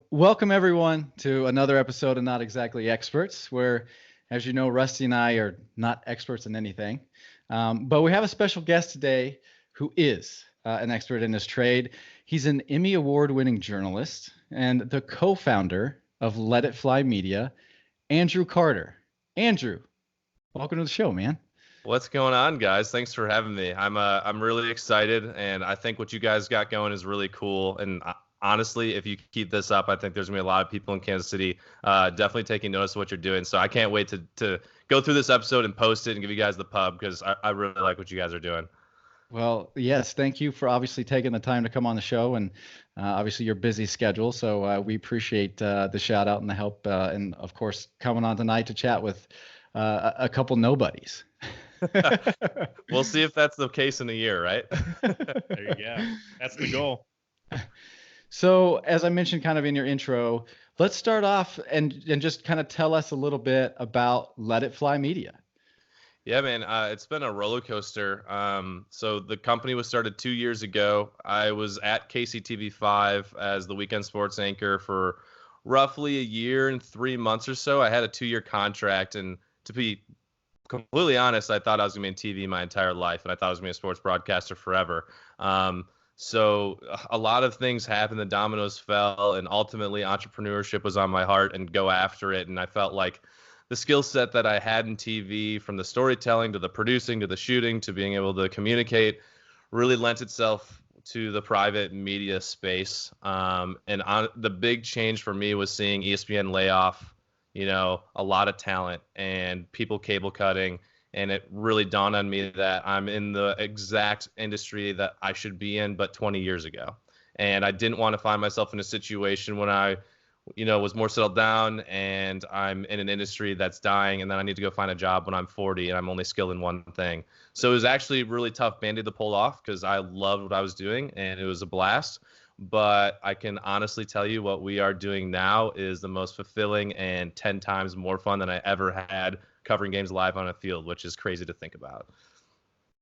Welcome everyone to another episode of Not Exactly Experts, where, as you know, Rusty and I are not experts in anything. But we have a special guest today who is an expert in his trade. He's an Emmy Award-winning journalist and the co-founder of Let It Fly Media, Andrew Carter. Andrew, welcome to the show, man. What's going on, guys? Thanks for having me. I'm really excited, and I think what you guys got going is really cool. And honestly, if you keep this up, I think there's gonna be a lot of people in Kansas City definitely taking notice of what you're doing. So I can't wait to go through this episode and post it and give you guys the pub because I really like what you guys are doing. Well, yes, thank you for obviously taking the time to come on the show and obviously your busy schedule. So we appreciate the shout out and the help, and of course coming on tonight to chat with a couple nobodies. We'll see if that's the case in a year, right? There you go. That's the goal. So, as I mentioned kind of in your intro, let's start off and just kind of tell us a little bit about Let It Fly Media. Yeah, man, it's been a roller coaster. So the company was started 2 years ago. I was at KCTV5 as the weekend sports anchor for roughly a year and 3 months or so. I had a 2-year contract, and to be completely honest, I thought I was going to be in TV my entire life, and I thought I was going to be a sports broadcaster forever. So a lot of things happened. The dominoes fell, and ultimately entrepreneurship was on my heart and go after it. And I felt like the skill set that I had in TV, from the storytelling to the producing to the shooting to being able to communicate, really lent itself to the private media space. The big change for me was seeing ESPN lay off, a lot of talent and people cable cutting. And it really dawned on me that I'm in the exact industry that I should be in, but 20 years ago. And I didn't want to find myself in a situation when I was more settled down and I'm in an industry that's dying, and then I need to go find a job when I'm 40 and I'm only skilled in one thing. So it was actually a really tough Band-Aid to pull off because I loved what I was doing and it was a blast. But I can honestly tell you what we are doing now is the most fulfilling and 10 times more fun than I ever had covering games live on a field, which is crazy to think about.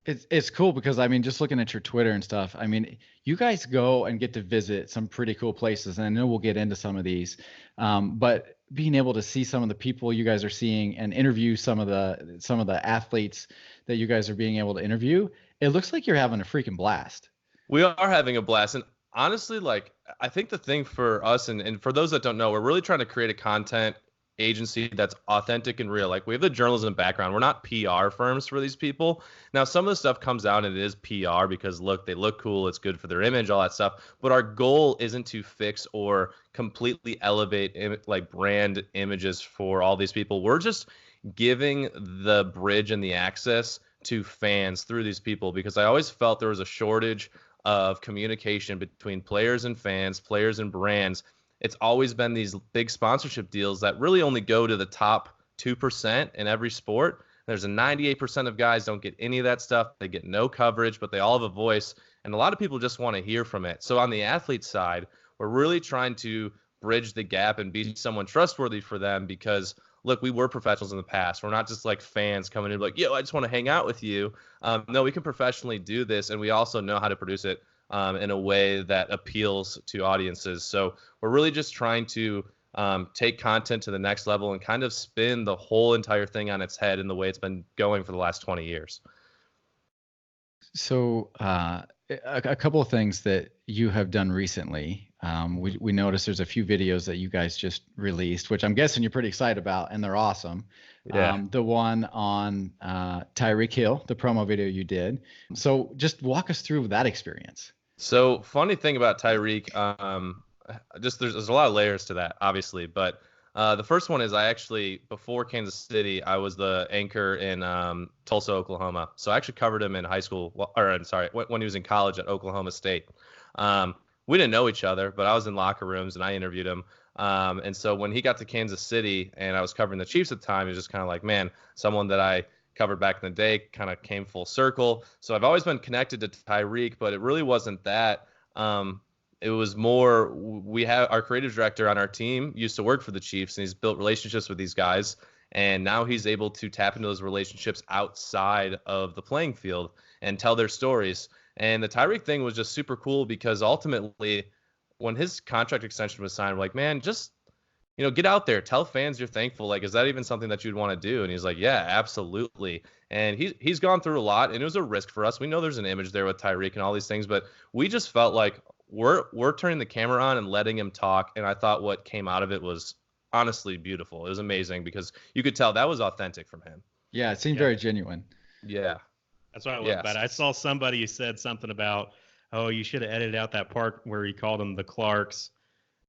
It's cool because I mean, just looking at your Twitter and stuff, I mean, you guys go and get to visit some pretty cool places, and I know we'll get into some of these, but being able to see some of the people you guys are seeing and interview some of the athletes that you guys are being able to interview, it looks like you're having a freaking blast. We are having a blast. And honestly, like, I think the thing for us, and for those that don't know, we're really trying to create a content agency that's authentic and real. Like, we have the journalism background. We're not PR firms for these people. Now, some of the stuff comes out and it is PR because, look, they look cool, it's good for their image, all that stuff. But our goal isn't to fix or completely elevate like brand images for all these people. We're just giving the bridge and the access to fans through these people, because I always felt there was a shortage of communication between players and fans, players and brands. It's always been these big sponsorship deals that really only go to the top 2% in every sport. There's a 98% of guys don't get any of that stuff. They get no coverage, but they all have a voice. And a lot of people just want to hear from it. So on the athlete side, we're really trying to bridge the gap and be someone trustworthy for them because, look, we were professionals in the past. We're not just like fans coming in like, yo, I just want to hang out with you. No, we can professionally do this. And we also know how to produce it in a way that appeals to audiences. So we're really just trying to take content to the next level and kind of spin the whole entire thing on its head in the way it's been going for the last 20 years. So a couple of things that you have done recently. We noticed there's a few videos that you guys just released, which I'm guessing you're pretty excited about, and they're awesome. Yeah. The one on Tyreek Hill, the promo video you did. So just walk us through that experience. So funny thing about Tyreek, there's a lot of layers to that, obviously. But the first one is I actually, before Kansas City, I was the anchor in Tulsa, Oklahoma. So I actually covered him in high school, when he was in college at Oklahoma State. We didn't know each other, but I was in locker rooms and I interviewed him. And so when he got to Kansas City and I was covering the Chiefs at the time, it was just kind of like, man, someone that I covered back in the day kind of came full circle. So I've always been connected to Tyreek, but it really wasn't that. It was more, we have our creative director on our team used to work for the Chiefs, and he's built relationships with these guys. And now he's able to tap into those relationships outside of the playing field and tell their stories. And the Tyreek thing was just super cool because ultimately, when his contract extension was signed, we're like, man, just get out there, tell fans you're thankful. Like, is that even something that you'd want to do? And he's like, yeah, absolutely. And he's gone through a lot, and it was a risk for us. We know there's an image there with Tyreek and all these things, but we just felt like we're turning the camera on and letting him talk. And I thought what came out of it was honestly beautiful. It was amazing because you could tell that was authentic from him. Yeah, it seemed very genuine. Yeah. That's what I love about it. I saw somebody who said something about, oh, you should have edited out that part where he called them the Clarks.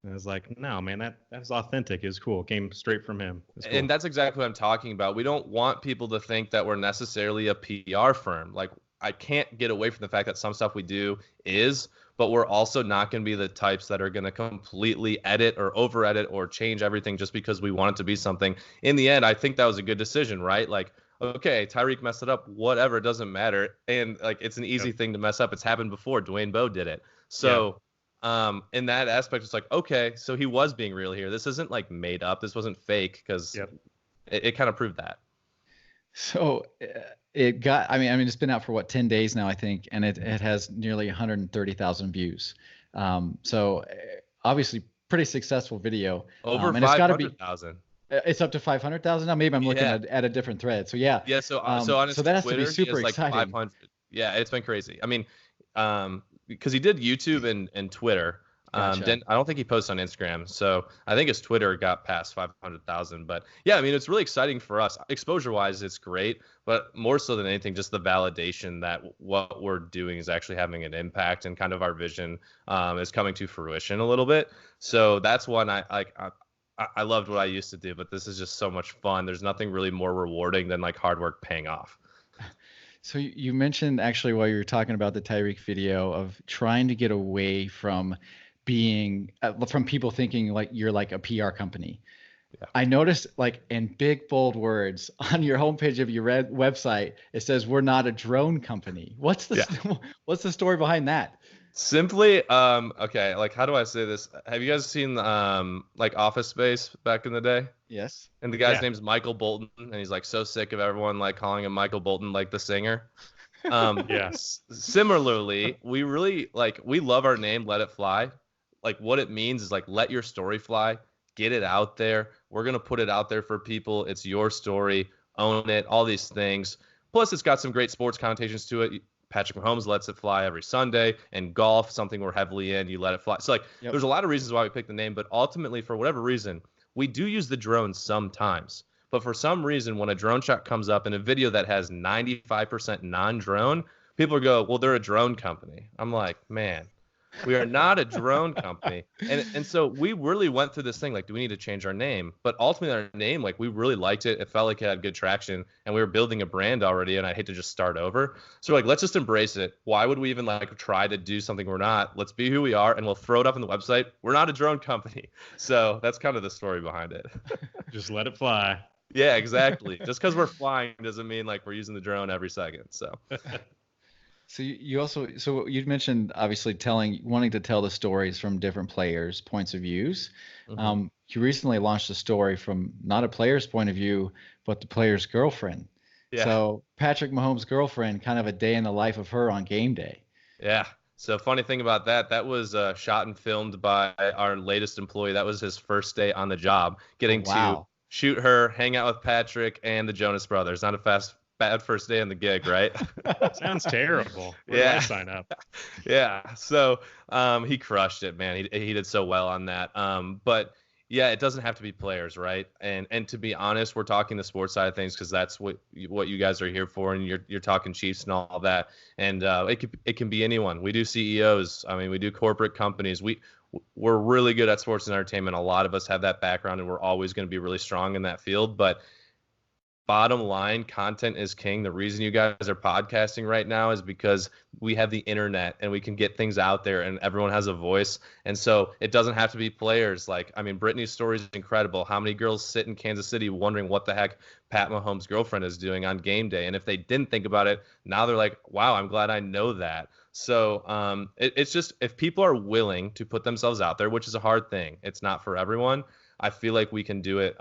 And I was like, no, man, that's authentic. It was cool. It came straight from him. Cool. And that's exactly what I'm talking about. We don't want people to think that we're necessarily a PR firm. Like, I can't get away from the fact that some stuff we do is, but we're also not going to be the types that are going to completely edit or over edit or change everything just because we want it to be something. In the end, I think that was a good decision, right? Like, okay, Tyreek messed it up, whatever, it doesn't matter. And like, it's an easy thing to mess up. It's happened before. Dwayne Bowe did it. So in that aspect, it's like, okay, so he was being real here. This isn't like made up. This wasn't fake, because it kind of proved that. So it got, I mean, it's been out for what, 10 days now, I think, and it has nearly 130,000 views. So obviously pretty successful video. Over and 500,000. It's up to 500,000 now. Maybe I'm looking at a different thread. So yeah. Yeah. So on his so that has Twitter, to be super like exciting. 500. Yeah, it's been crazy. I mean, because he did YouTube and Twitter. Gotcha. I don't think he posts on Instagram, so I think his Twitter got past 500,000. But yeah, I mean, it's really exciting for us. Exposure-wise, it's great, but more so than anything, just the validation that what we're doing is actually having an impact, and kind of our vision is coming to fruition a little bit. So that's one I loved what I used to do, but this is just so much fun. There's nothing really more rewarding than like hard work paying off. So you mentioned actually while you were talking about the Tyreek video of trying to get away from being from people thinking like you're like a PR company. Yeah. I noticed like in big bold words on your homepage of your website, it says we're not a drone company. What's the story behind that? Simply, okay, like how do I say this? Have you guys seen like Office Space back in the day? Yes. And the guy's name's Michael Bolton, and he's like so sick of everyone like calling him Michael Bolton, like the singer. Yes. Similarly, we really we love our name, Let It Fly. Like what it means is like let your story fly, get it out there. We're gonna put it out there for people. It's your story, own it, all these things. Plus, it's got some great sports connotations to it. Patrick Mahomes lets it fly every Sunday, and golf, something we're heavily in, you let it fly. So like there's a lot of reasons why we picked the name, but ultimately for whatever reason, we do use the drone sometimes. But for some reason, when a drone shot comes up in a video that has 95% non-drone, people go, well, they're a drone company. I'm like, man, we are not a drone company. And so we really went through this thing, like, do we need to change our name? But ultimately our name, like we really liked it. It felt like it had good traction, and we were building a brand already, and I hate to just start over. So we're like, let's just embrace it. Why would we even like try to do something we're not? Let's be who we are, and we'll throw it up on the website. We're not a drone company. So that's kind of the story behind it. Just let it fly. Yeah, exactly. Just because we're flying doesn't mean like we're using the drone every second. So So you mentioned obviously wanting to tell the stories from different players' points of views. Mm-hmm. You recently launched a story from not a player's point of view, but the player's girlfriend. Yeah. So Patrick Mahomes' girlfriend, kind of a day in the life of her on game day. Yeah. So funny thing about that was shot and filmed by our latest employee. That was his first day on the job, getting to shoot her, hang out with Patrick and the Jonas Brothers. Not a bad first day on the gig, right? Sounds terrible. Where do I sign up? Yeah. So he crushed it, man. He did so well on that. But yeah, it doesn't have to be players, right? And to be honest, we're talking the sports side of things because that's what you guys are here for, and you're talking Chiefs and all that. And it can be anyone. We do CEOs. I mean, we do corporate companies. We're really good at sports and entertainment. A lot of us have that background, and we're always going to be really strong in that field. But bottom line, content is king. The reason you guys are podcasting right now is because we have the internet and we can get things out there, and everyone has a voice. And so it doesn't have to be players. Like, I mean, Brittany's story is incredible. How many girls sit in Kansas City wondering what the heck Pat Mahomes' girlfriend is doing on game day? And if they didn't think about it, now they're like, wow, I'm glad I know that. So it's just, if people are willing to put themselves out there, which is a hard thing, it's not for everyone. I feel like we can do it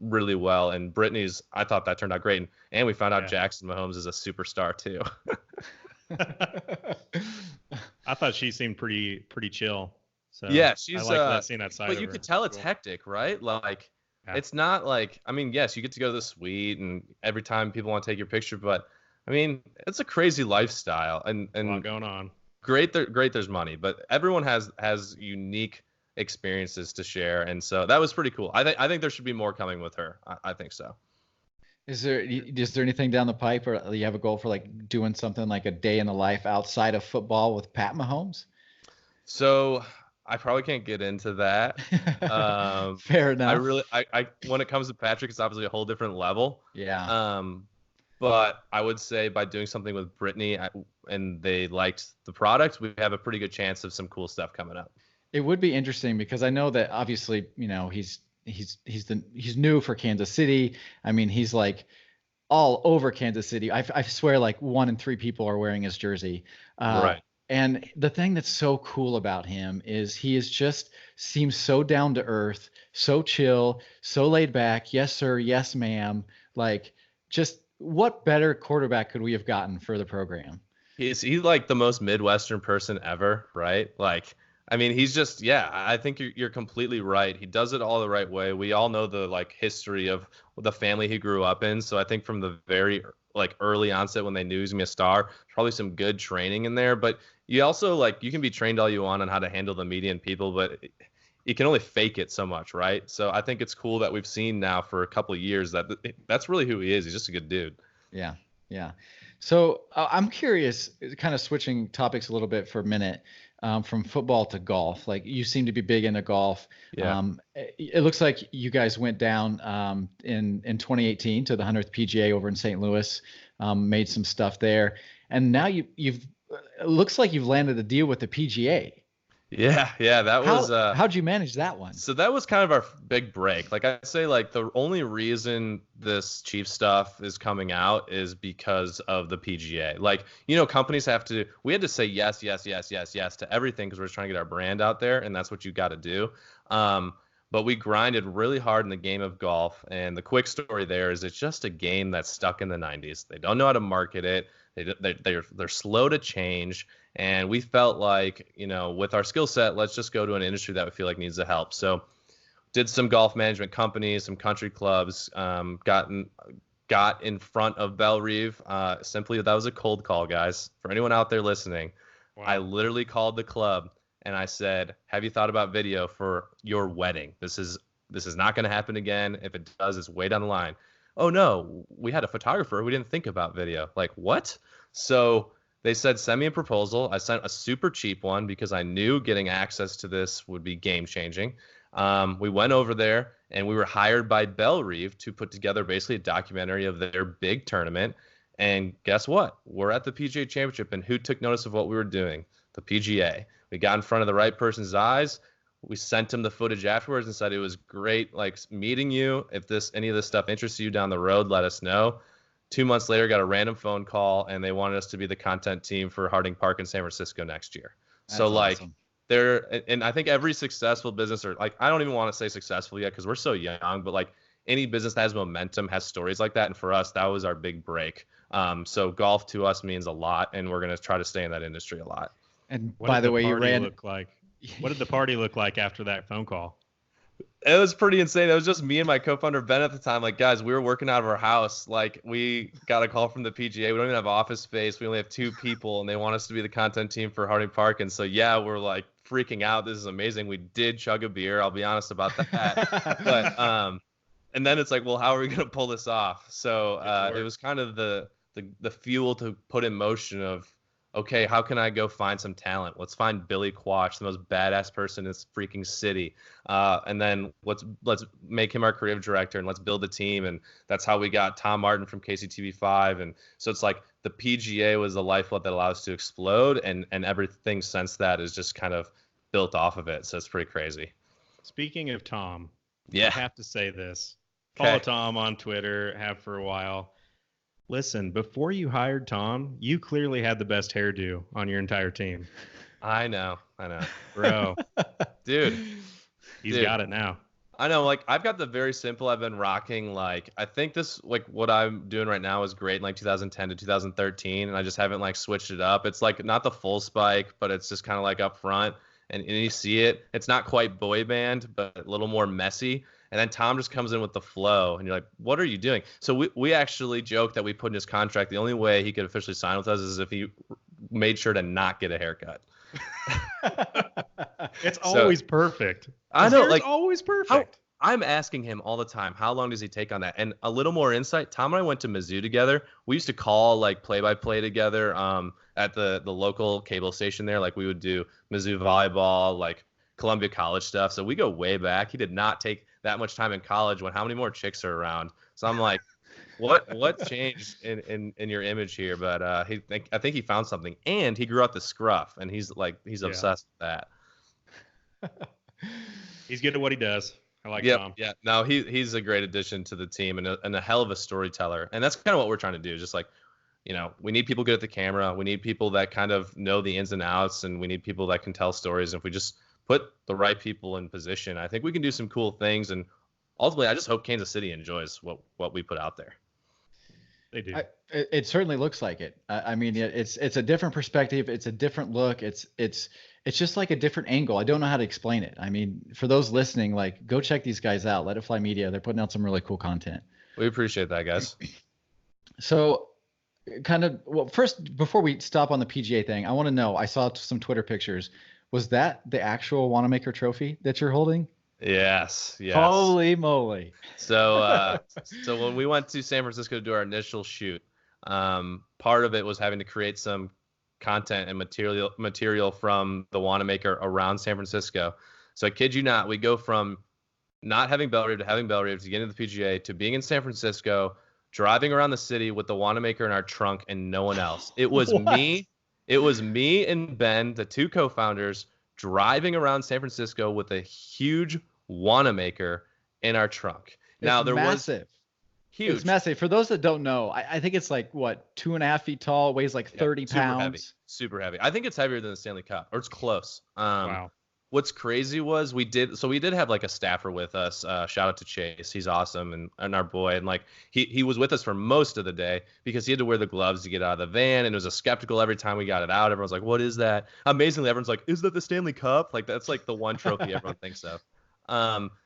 really well. And Brittany's, I thought that turned out great. And we found out Jackson Mahomes is a superstar too. I thought she seemed pretty chill. So Yeah, I she's like that seeing that side but of you her. could tell It's it's cool. hectic, right? Like Yeah. it's not like I mean, yes, you get to go to the suite and every time people want to take your picture, but I mean, it's a crazy lifestyle and A lot going on. great there's money, but everyone has unique experiences to share and so that was pretty cool. I think there should be more coming with her. I think so. Is there anything down the pipe, or you have a goal for like doing something like a day in the life outside of football with Pat Mahomes? So I probably can't get into that. Um, Fair I enough. really, I when it comes to Patrick, it's obviously a whole different level. Yeah. Um, but I would say by doing something with Brittany and they liked the product, we have a pretty good chance of some cool stuff coming up. It would be interesting because I know that obviously, he's new for Kansas City. I mean, he's like all over Kansas City. I swear like 1 in 3 people are wearing his jersey. Uh, Right. and the thing that's so cool about him is he is just seems so down to earth, so chill, so laid back. Yes, sir. Yes, ma'am. Like, just what better quarterback could we have gotten for the program? He's like the most Midwestern person ever, right? Like, I mean, he's just yeah. I think you're completely right. He does it all the right way. We all know the like history of the family he grew up in, so I think from the very like early onset when they knew he was gonna be a star, probably some good training in there. But you also like you can be trained all you want on how to handle the media and people, but you can only fake it so much, right? So I think it's cool that we've seen now for a couple of years that that's really who he is. He's just a good dude. Yeah, yeah. So I'm curious, kind of switching topics a little bit for a minute, from football to golf. Like you seem to be big into golf. Yeah. It looks like you guys went down in 2018 to the 100th PGA over in St. Louis, made some stuff there, and now you've it looks like you've landed a deal with the PGA. Yeah, that was How'd you manage that one? so that was kind of our big break. Like I say, like the only reason this Chief stuff is coming out is because of the PGA. Like, companies we had to say yes, yes, yes, yes, yes to everything because we're just trying to get our brand out there, and that's what you got to do. But we grinded really hard in the game of golf, and the quick story there is it's just a game that's stuck in the 90s. They don't know how to market it. They're slow to change. And we felt like, with our skill set, let's just go to an industry that we feel like needs the help. So did some golf management companies, some country clubs, got in front of Belle Reve. Simply, that was a cold call, guys. For anyone out there listening, Wow. I literally called the club and I said, have you thought about video for your wedding? This is not going to happen again. If it does, it's way down the line. Oh, no, we had a photographer. We didn't think about video. Like, what? So they said, send me a proposal. I sent a super cheap one because I knew getting access to this would be game changing. We went over there and we were hired by Belle Reve to put together basically a documentary of their big tournament. And guess what? We're at the PGA Championship, and who took notice of what we were doing? The PGA. We got in front of the right person's eyes. We sent him the footage afterwards and said it was great, like meeting you. If any of this stuff interests you down the road, let us know. 2 months later, got a random phone call, and they wanted us to be the content team for Harding Park in San Francisco next year. That's so like awesome. and I think every successful business, or like I don't even want to say successful yet because we're so young, but like any business that has momentum has stories like that, and for us that was our big break. So golf to us means a lot, and we're gonna try to stay in that industry a lot. And What by did the way, you party ran. look like? What did the party look like after that phone call? It was pretty insane. It was just me and my co-founder Ben at the time. Like, guys, we were working out of our house. Like, we got a call from the PGA. We don't even have office space. We only have 2 people, and they want us to be the content team for Harding Park. And so, yeah, we're like freaking out. This is amazing. We did chug a beer. I'll be honest about that. But and then it's like, well, how are we gonna pull this off? So it was kind of the fuel to put in motion of, okay, how can I go find some talent? Let's find Billy Quash, the most badass person in this freaking city. And then let's make him our creative director and let's build a team. And that's how we got Tom Martin from KCTV5. And so it's like the PGA was the lifeblood that allowed us to explode. And everything since that is just kind of built off of it. So it's pretty crazy. Speaking of Tom, Yeah. I have to say this. Okay. Follow Tom on Twitter, have for a while. Listen, before you hired Tom, you clearly had the best hairdo on your entire team. I know. Bro, Dude. he's Dude. got it now. I know, like I've got the very simple. I've been rocking like I think this like what I'm doing right now is great in like 2010 to 2013, and I just haven't like switched it up. It's like not the full spike, but it's just kind of like up front. and you see it. It's not quite boy band, but a little more messy. And then Tom just comes in with the flow, and you're like, what are you doing? So we actually joked that we put in his contract the only way he could officially sign with us is if he made sure to not get a haircut. It's always perfect. I know, like always perfect. I'm asking him all the time, how long does he take on that? And a little more insight, Tom and I went to Mizzou together. We used to call like play-by-play together at the local cable station there. Like we would do Mizzou volleyball, like Columbia College stuff. So we go way back. He did not take that much time in college when how many more chicks are around? So I'm like, what changed in your image here? But I think he found something, and he grew out the scruff, and he's obsessed with that. He's good at what he does. I like Tom. Yeah. No, he's a great addition to the team and a hell of a storyteller. And that's kind of what we're trying to do. Just like, we need people good at the camera. We need people that kind of know the ins and outs, and we need people that can tell stories. And if we just put the right people in position, I think we can do some cool things. And ultimately, I just hope Kansas City enjoys what we put out there. They do. It certainly looks like it. I mean, it's a different perspective. It's a different look. It's just like a different angle. I don't know how to explain it. I mean, for those listening, like, go check these guys out. Let It Fly Media. They're putting out some really cool content. We appreciate that, guys. So first, before we stop on the PGA thing, I want to know, I saw some Twitter pictures. Was that the actual Wanamaker trophy that you're holding? Yes. Holy moly. So when we went to San Francisco to do our initial shoot, part of it was having to create some content and material from the Wanamaker around San Francisco. So I kid you not, we go from not having Bellerive to having Bellerive to getting to the PGA to being in San Francisco, driving around the city with the Wanamaker in our trunk and no one else. It was me. It was me and Ben, the two co-founders, driving around San Francisco with a huge Wanamaker in our trunk. Now there massive. Was huge. It's massive. For those that don't know, I think it's like 2.5 feet tall, weighs like 30 pounds. Super heavy. I think it's heavier than the Stanley Cup, or it's close. Wow. What's crazy was we did have like a staffer with us. Shout out to Chase. He's awesome and our boy. And like he was with us for most of the day because he had to wear the gloves to get out of the van, and it was a skeptical every time we got it out. Everyone's like, what is that? Amazingly, everyone's like, is that the Stanley Cup? Like that's like the one trophy everyone thinks of.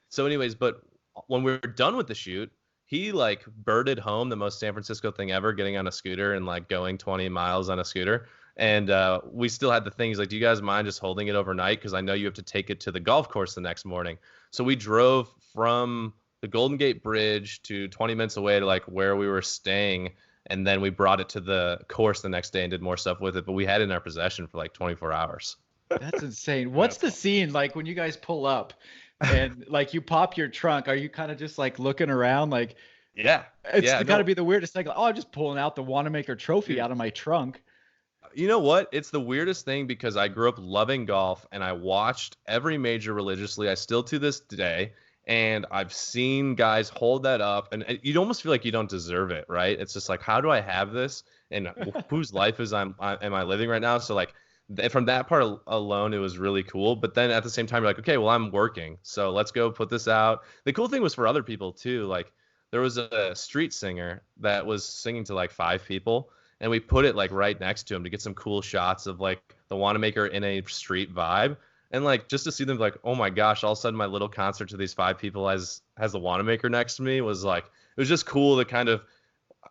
So anyways, but when we were done with the shoot, he like birded home the most San Francisco thing ever, getting on a scooter and like going 20 miles on a scooter. And we still had the thing. He's like, do you guys mind just holding it overnight? Because I know you have to take it to the golf course the next morning. So we drove from the Golden Gate Bridge to 20 minutes away to like where we were staying. And then we brought it to the course the next day and did more stuff with it. But we had it in our possession for like 24 hours. That's insane. What's the scene like when you guys pull up and like you pop your trunk? Are you kind of just like looking around like, yeah, it's got to be the weirdest thing. Like, oh, I'm just pulling out the Wanamaker trophy out of my trunk. You know what? It's the weirdest thing because I grew up loving golf and I watched every major religiously. I still to this day. And I've seen guys hold that up and you'd almost feel like you don't deserve it, right? It's just like, how do I have this? And whose life am I living right now? So like from that part alone, it was really cool. But then at the same time, you're like, okay, well, I'm working. So let's go put this out. The cool thing was for other people too. Like there was a street singer that was singing to like 5 people. And we put it like right next to him to get some cool shots of like the Wanamaker in a street vibe. And like just to see them like, oh my gosh, all of a sudden my little concert to these 5 people has the Wanamaker next to me was like, it was just cool to kind of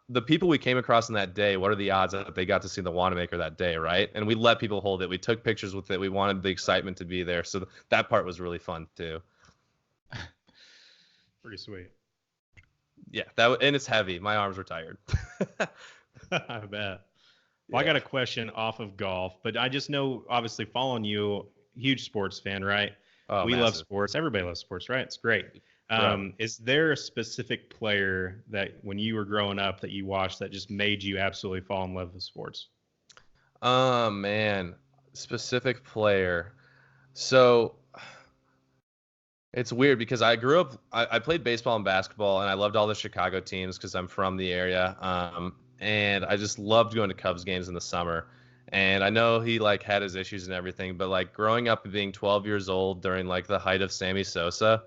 the people we came across in that day. What are the odds that they got to see the Wanamaker that day, right? And we let people hold it. We took pictures with it. We wanted the excitement to be there. So that part was really fun too. Pretty sweet. Yeah, and it's heavy. My arms were tired. I bet. Well, I got a question off of golf, but I just know, obviously, following you, huge sports fan, right? Oh, we massive. love sports. Everybody loves sports, right? It's great. Is there a specific player that when you were growing up that you watched that just made you absolutely fall in love with sports? Oh, man. Specific player. So it's weird because I grew up, I played baseball and basketball, and I loved all the Chicago teams because I'm from the area. And I just loved going to Cubs games in the summer. And I know he like had his issues and everything, but like growing up and being 12 years old during like the height of Sammy Sosa,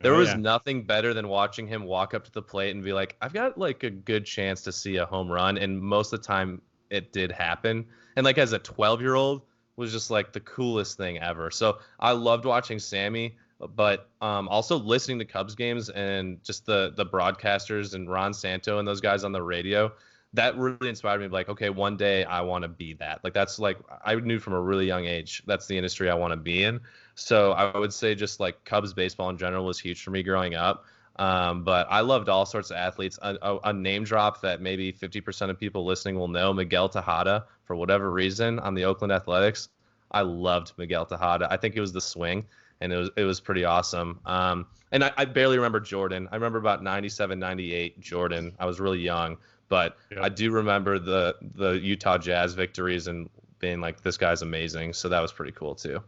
there was nothing better than watching him walk up to the plate and be like, I've got like a good chance to see a home run. And most of the time it did happen. And like as a 12-year-old, was just like the coolest thing ever. So I loved watching Sammy, but also listening to Cubs games and just the broadcasters and Ron Santo and those guys on the radio. That really inspired me. Like, okay, one day I want to be that. Like, that's like I knew from a really young age that's the industry I want to be in. So I would say just like Cubs baseball in general was huge for me growing up. But I loved all sorts of athletes. A name drop that maybe 50% of people listening will know, Miguel Tejada, for whatever reason, on the Oakland Athletics. I loved Miguel Tejada. I think it was the swing, and it was pretty awesome. And I barely remember Jordan. I remember about 97, 98 Jordan. I was really young, but Yep. I do remember the Utah Jazz victories and being like, this guy's amazing. So that was pretty cool too.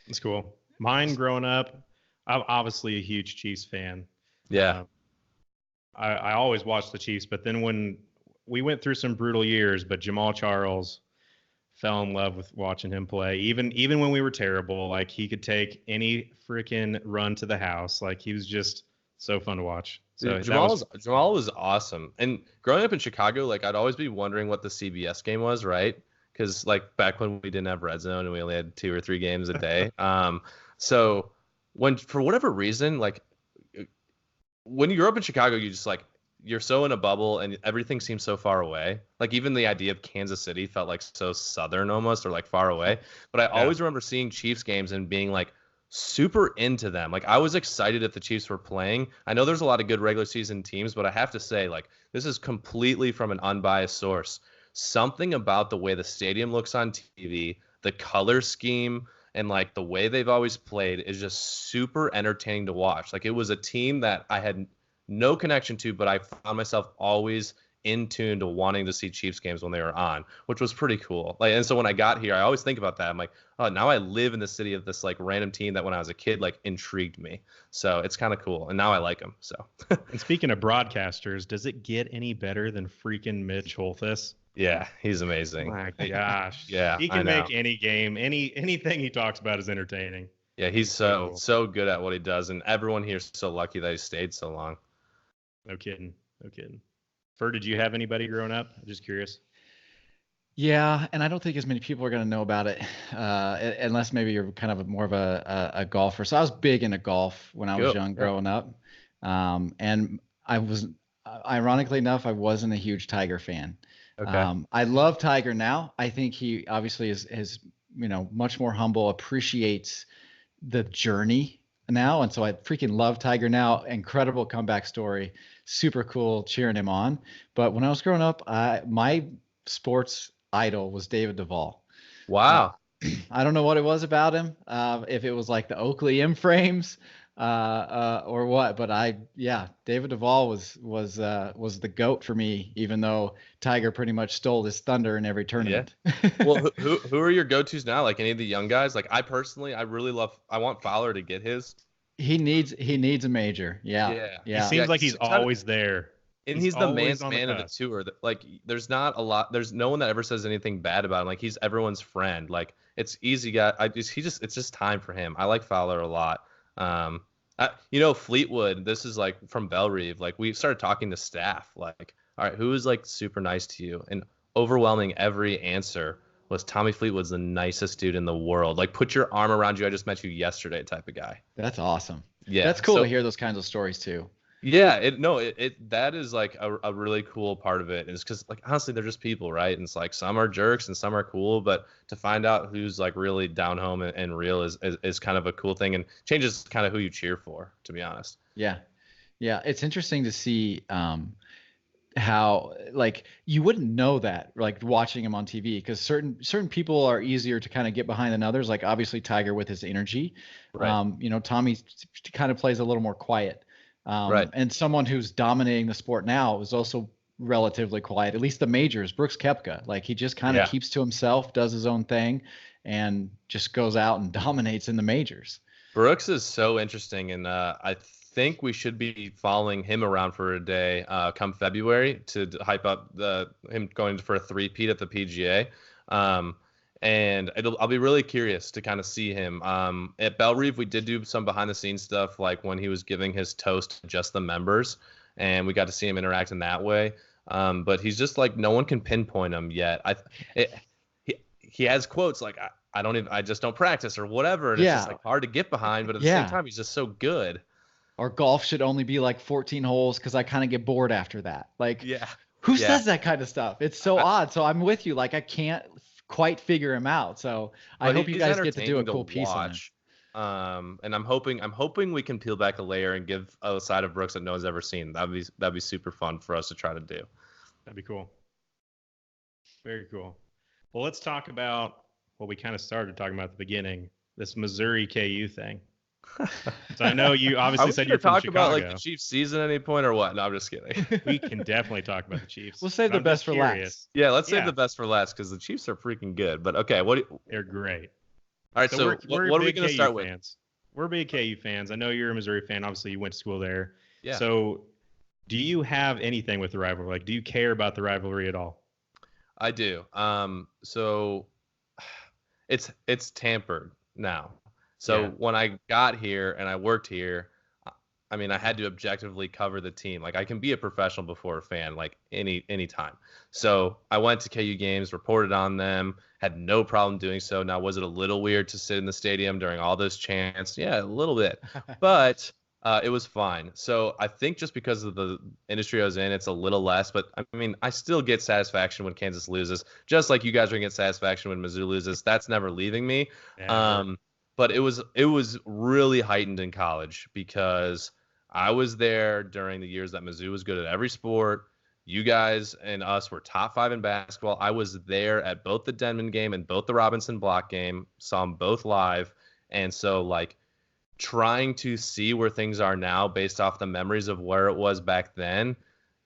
It's cool. Mine growing up, I'm obviously a huge Chiefs fan. Yeah. I always watched the Chiefs, but then when we went through some brutal years, but Jamal Charles fell in love with watching him play. Even when we were terrible, like he could take any freaking run to the house. Like he was just so fun to watch. So Dude, Jamal was awesome. And growing up in Chicago, like I'd always be wondering what the CBS game was, right? Because like back when we didn't have Red Zone and we only had 2 or 3 games a day. So when for whatever reason, like when you grew up in Chicago, you just like you're so in a bubble and everything seems so far away. Like even the idea of Kansas City felt like so southern almost, or like far away. But I always remember seeing Chiefs games and being like super into them. Like I was excited if the Chiefs were playing. I know there's a lot of good regular season teams, but I have to say, like, this is completely from an unbiased source. Something about the way the stadium looks on TV, the color scheme, and like the way they've always played is just super entertaining to watch. Like it was a team that I had no connection to, but I found myself always in tune to wanting to see Chiefs games when they were on, which was pretty cool. Like, and so when I got here, I always think about that. I'm like, oh, now I live in the city of this like random team that when I was a kid, like intrigued me. So it's kind of cool. And now I like them. So, And speaking of broadcasters, does it get any better than freaking Mitch Holthus? yeah, he's amazing. My gosh. Yeah, He I can know. make any game, anything he talks about is entertaining. Yeah, he's so good at what he does, and everyone here is so lucky that he stayed so long. No kidding. No kidding. Fur, did you have anybody growing up? I'm just curious. Yeah, and I don't think as many people are going to know about it, unless maybe you're kind of more of a golfer. So I was big into golf when I was young, growing up, and I was, ironically enough, I wasn't a huge Tiger fan. Okay. I love Tiger now. I think he obviously is much more humble, appreciates the journey now, and so I freaking love Tiger now. Incredible comeback story, super cool, cheering him on. But when I was growing up, my sports idol was David Duvall. Wow. I don't know what it was about him, if it was like the Oakley M frames or what, but David Duvall was the GOAT for me, even though Tiger pretty much stole his thunder in every tournament. Well, who are your go-tos now? Like any of the young guys? Like I personally, I want Fowler to get his. He needs a major. Yeah. He seems like he's always there. And he's the man's man of the tour. Like there's not a lot. There's no one that ever says anything bad about him. Like he's everyone's friend. Like it's easy. It's just time for him. I like Fowler a lot. Fleetwood. This is like from Bellerive. Like we started talking to staff. Like, all right, who is like super nice to you? And overwhelming every answer was Tommy Fleetwood's the nicest dude in the world. Like put your arm around you. I just met you yesterday type of guy. That's awesome. Yeah, that's cool to hear those kinds of stories too. Yeah, that is like a really cool part of it. Is because like honestly, they're just people, right? And it's like some are jerks and some are cool, but to find out who's like really down home and real is kind of a cool thing and changes kind of who you cheer for, to be honest. Yeah, it's interesting to see how like you wouldn't know that like watching him on TV, because certain people are easier to kind of get behind than others. Like obviously Tiger with his energy, right. Tommy kind of plays a little more quiet. Right. And someone who's dominating the sport now is also relatively quiet, at least the majors. Brooks Koepka, like he just kind of keeps to himself, does his own thing, and just goes out and dominates in the majors. Brooks is so interesting, and I think we should be following him around for a day come February to hype up him going for a three-peat at the PGA. And I'll be really curious to kind of see him. At Bellerive, we did do some behind-the-scenes stuff, like when he was giving his toast to just the members, and we got to see him interact in that way. But he's just like no one can pinpoint him yet. He has quotes like I just don't practice or whatever. And it's just like hard to get behind, but at the same time, he's just so good. Or golf should only be like 14 holes because I kind of get bored after that. Like, who says that kind of stuff? It's so odd. So I'm with you. Like, I can't quite figure him out. So I hope you guys get to do a cool piece on it. And I'm hoping we can peel back a layer and give a side of Brooks that no one's ever seen. That'd be super fun for us to try to do. That'd be cool. Very cool. Well, let's talk about what we kind of started talking about at the beginning, this Missouri KU thing. So I know you obviously said you're from talk Chicago. about like the Chiefs season at any point or what? No, I'm just kidding. We can definitely talk about the Chiefs. We'll save the best for last. Yeah, let's save the best for last because the Chiefs are freaking good. But okay, they're great. All right, so what are we going to start with? We're big KU fans. I know you're a Missouri fan. Obviously, you went to school there. Yeah. So do you have anything with the rivalry? Like, do you care about the rivalry at all? I do. So it's tampered now. So when I got here and I worked here, I mean, I had to objectively cover the team. Like, I can be a professional before a fan, like any time. So I went to KU games, reported on them, had no problem doing so. Now, was it a little weird to sit in the stadium during all those chants? Yeah, a little bit, but it was fine. So I think just because of the industry I was in, it's a little less. But I mean, I still get satisfaction when Kansas loses, just like you guys are gonna get satisfaction when Mizzou loses. That's never leaving me. Yeah, but it was really heightened in college because I was there during the years that Mizzou was good at every sport. You guys and us were top 5 in basketball. I was there at both the Denman game and both the Robinson Block game, saw them both live. And so, like, trying to see where things are now based off the memories of where it was back then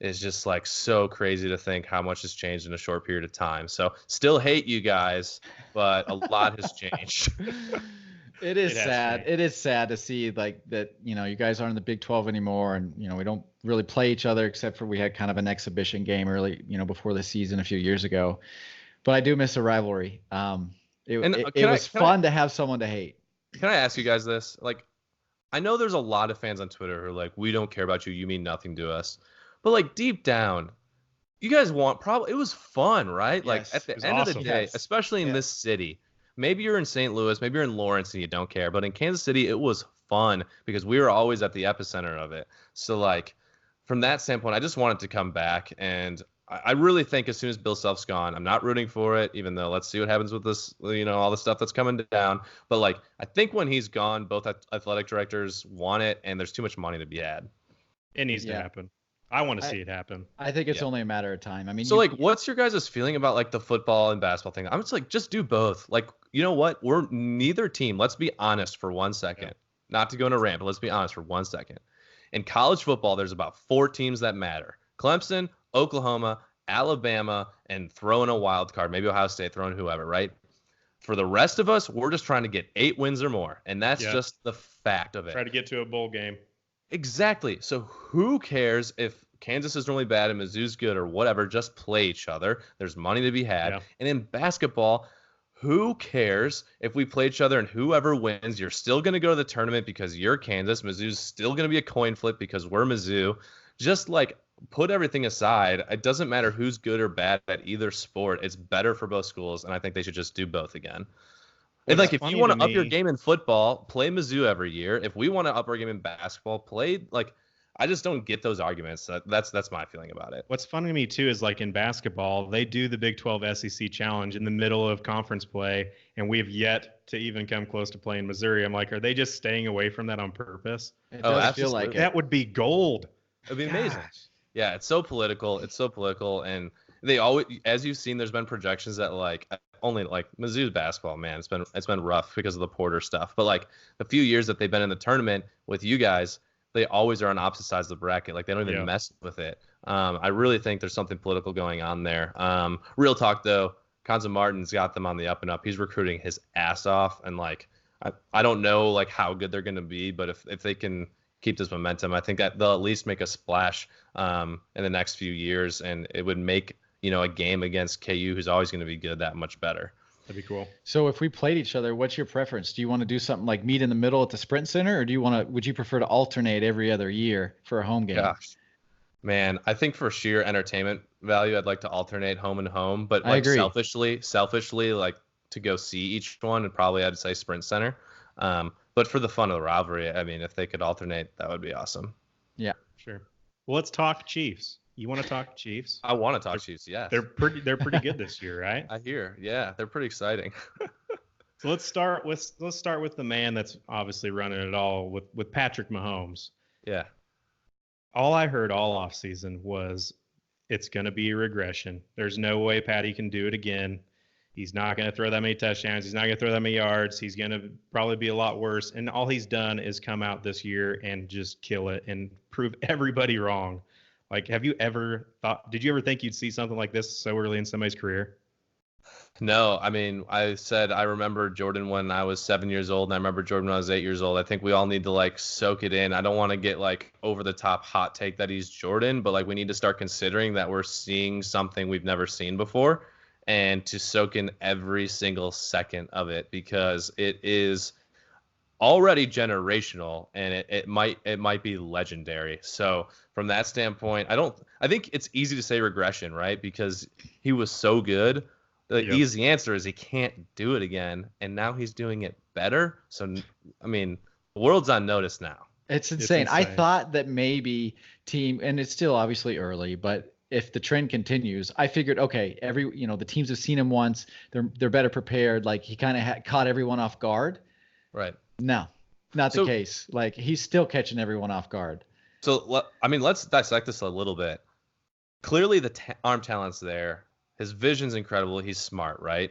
is just, like, so crazy to think how much has changed in a short period of time. So still hate you guys, but a lot has changed. It is sad. It is sad to see like that, you guys aren't in the Big 12 anymore. And, we don't really play each other except for we had kind of an exhibition game early, before the season a few years ago. But I do miss a rivalry. It was fun to have someone to hate. Can I ask you guys this? Like, I know there's a lot of fans on Twitter who are like, we don't care about you. You mean nothing to us. But like deep down, you guys it was fun, right? Yes, like at the end of the day, especially in this city. Maybe you're in St. Louis, maybe you're in Lawrence and you don't care, but in Kansas City, it was fun because we were always at the epicenter of it. So, like, from that standpoint, I just want it to come back. And I really think as soon as Bill Self's gone, I'm not rooting for it, even though let's see what happens with this, all the stuff that's coming down. But, like, I think when he's gone, both athletic directors want it, and there's too much money to be had. It needs to happen. I want to see it happen. I think it's only a matter of time. I mean, so what's your guys' feeling about like the football and basketball thing? I'm just like, just do both. Like, you know what? We're neither team. Let's be honest for 1 second. Not to go on a rant, but let's be honest for 1 second. In college football, there's about 4 teams that matter: Clemson, Oklahoma, Alabama, and throw in a wild card, maybe Ohio State, throw in whoever, right? For the rest of us, we're just trying to get 8 wins or more, and that's just the fact of it. Try to get to a bowl game. Exactly. So who cares if Kansas is normally bad and Mizzou's good or whatever? Just play each other. There's money to be had. Yeah. And in basketball, who cares if we play each other and whoever wins, you're still going to go to the tournament because you're Kansas. Mizzou's still going to be a coin flip because we're Mizzou. Just like put everything aside. It doesn't matter who's good or bad at either sport. It's better for both schools, and I think they should just do both again. And like, if you want to up your game in football, play Mizzou every year. If we want to up our game in basketball, play like. I just don't get those arguments. That's my feeling about it. What's funny to me too is like in basketball, they do the Big 12 SEC Challenge in the middle of conference play, and we have yet to even come close to playing Missouri. I'm like, are they just staying away from that on purpose? It does feel like that would be gold. It'd be amazing. Yeah, it's so political. And they always, as you've seen, there's been projections that like only like Mizzou's basketball, man, it's been rough because of the Porter stuff. But like the few years that they've been in the tournament with you guys, they always are on opposite sides of the bracket. Like, they don't even mess with it. I really think there's something political going on there. Real talk, though, Konza Martin's got them on the up and up. He's recruiting his ass off. And, like, I don't know, like, how good they're going to be. But if they can keep this momentum, I think that they'll at least make a splash in the next few years. And it would make, a game against KU, who's always going to be good, that much better. That'd be cool. So if we played each other, what's your preference? Do you want to do something like meet in the middle at the Sprint Center, or would you prefer to alternate every other year for a home game? Gosh, man, I think for sheer entertainment value, I'd like to alternate home and home. But I like agree. selfishly, like to go see each one, and probably I'd say Sprint Center. But for the fun of the rivalry, I mean, if they could alternate, that would be awesome. Yeah, sure. Well, let's talk Chiefs. You want to talk Chiefs? I want to talk Chiefs. Yes, they're pretty good this year, right? I hear. Yeah, they're pretty exciting. So let's start with the man that's obviously running it all with Patrick Mahomes. Yeah. All I heard all offseason was it's going to be a regression. There's no way Patty can do it again. He's not going to throw that many touchdowns. He's not going to throw that many yards. He's going to probably be a lot worse. And all he's done is come out this year and just kill it and prove everybody wrong. Like, did you ever think you'd see something like this so early in somebody's career? No, I mean, I remember Jordan when I was 7 years old, and I remember Jordan when I was 8 years old. I think we all need to like soak it in. I don't want to get like over the top hot take that he's Jordan, but like we need to start considering that we're seeing something we've never seen before, and to soak in every single second of it, because it is already generational, and it might be legendary. So from that standpoint, I think it's easy to say regression, right? Because he was so good. The easy answer is he can't do it again, and now he's doing it better. So, I mean, the world's on notice now. It's insane. I thought that maybe and it's still obviously early, but if the trend continues, I figured, okay, the teams have seen him once. They're better prepared. Like he kind of caught everyone off guard. Right. No, not the case. Like he's still catching everyone off guard. So, I mean, let's dissect this a little bit. Clearly, the arm talent's there. His vision's incredible. He's smart, right?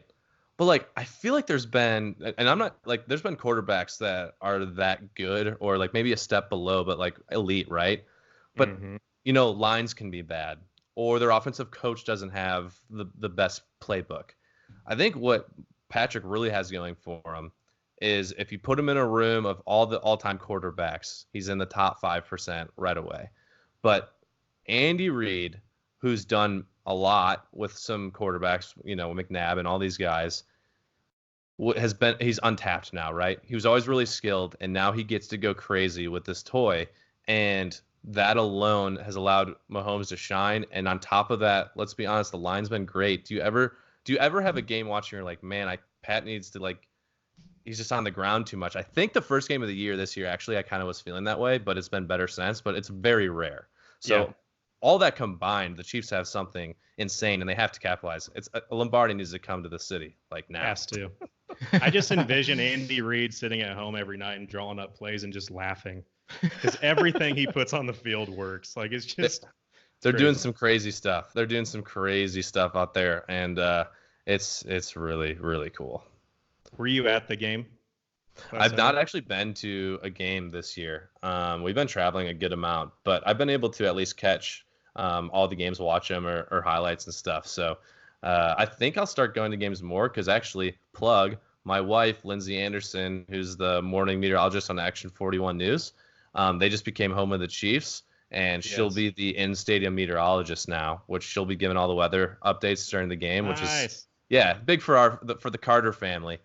But like, I feel like there's been quarterbacks that are that good, or like maybe a step below, but like elite, right? But lines can be bad, or their offensive coach doesn't have the best playbook. I think what Patrick really has going for him is if you put him in a room of all the all-time quarterbacks, he's in the top 5% right away. But Andy Reid, who's done a lot with some quarterbacks, McNabb and all these guys, he's untapped now, right? He was always really skilled, and now he gets to go crazy with this toy, and that alone has allowed Mahomes to shine. And on top of that, let's be honest, the line's been great. Do you ever have a game watching, you're like, man, Pat needs to, like, he's just on the ground too much? I think the first game of the year this year, actually, I kind of was feeling that way, but it's been better since. But it's very rare. So all that combined, the Chiefs have something insane, and they have to capitalize. It's Lombardi needs to come to the city like now. Has to. I just envision Andy Reid sitting at home every night and drawing up plays and just laughing, because everything he puts on the field works. Like it's just they're doing some crazy stuff. They're doing some crazy stuff out there, and it's really, really cool. Were you at the game? I've not actually been to a game this year. We've been traveling a good amount, but I've been able to at least catch all the games, watch them or highlights and stuff. So I think I'll start going to games more, because actually, my wife, Lindsay Anderson, who's the morning meteorologist on Action 41 News, they just became home of the Chiefs, and she'll be the in-stadium meteorologist now, which she'll be giving all the weather updates during the game, which is big for the Carter family.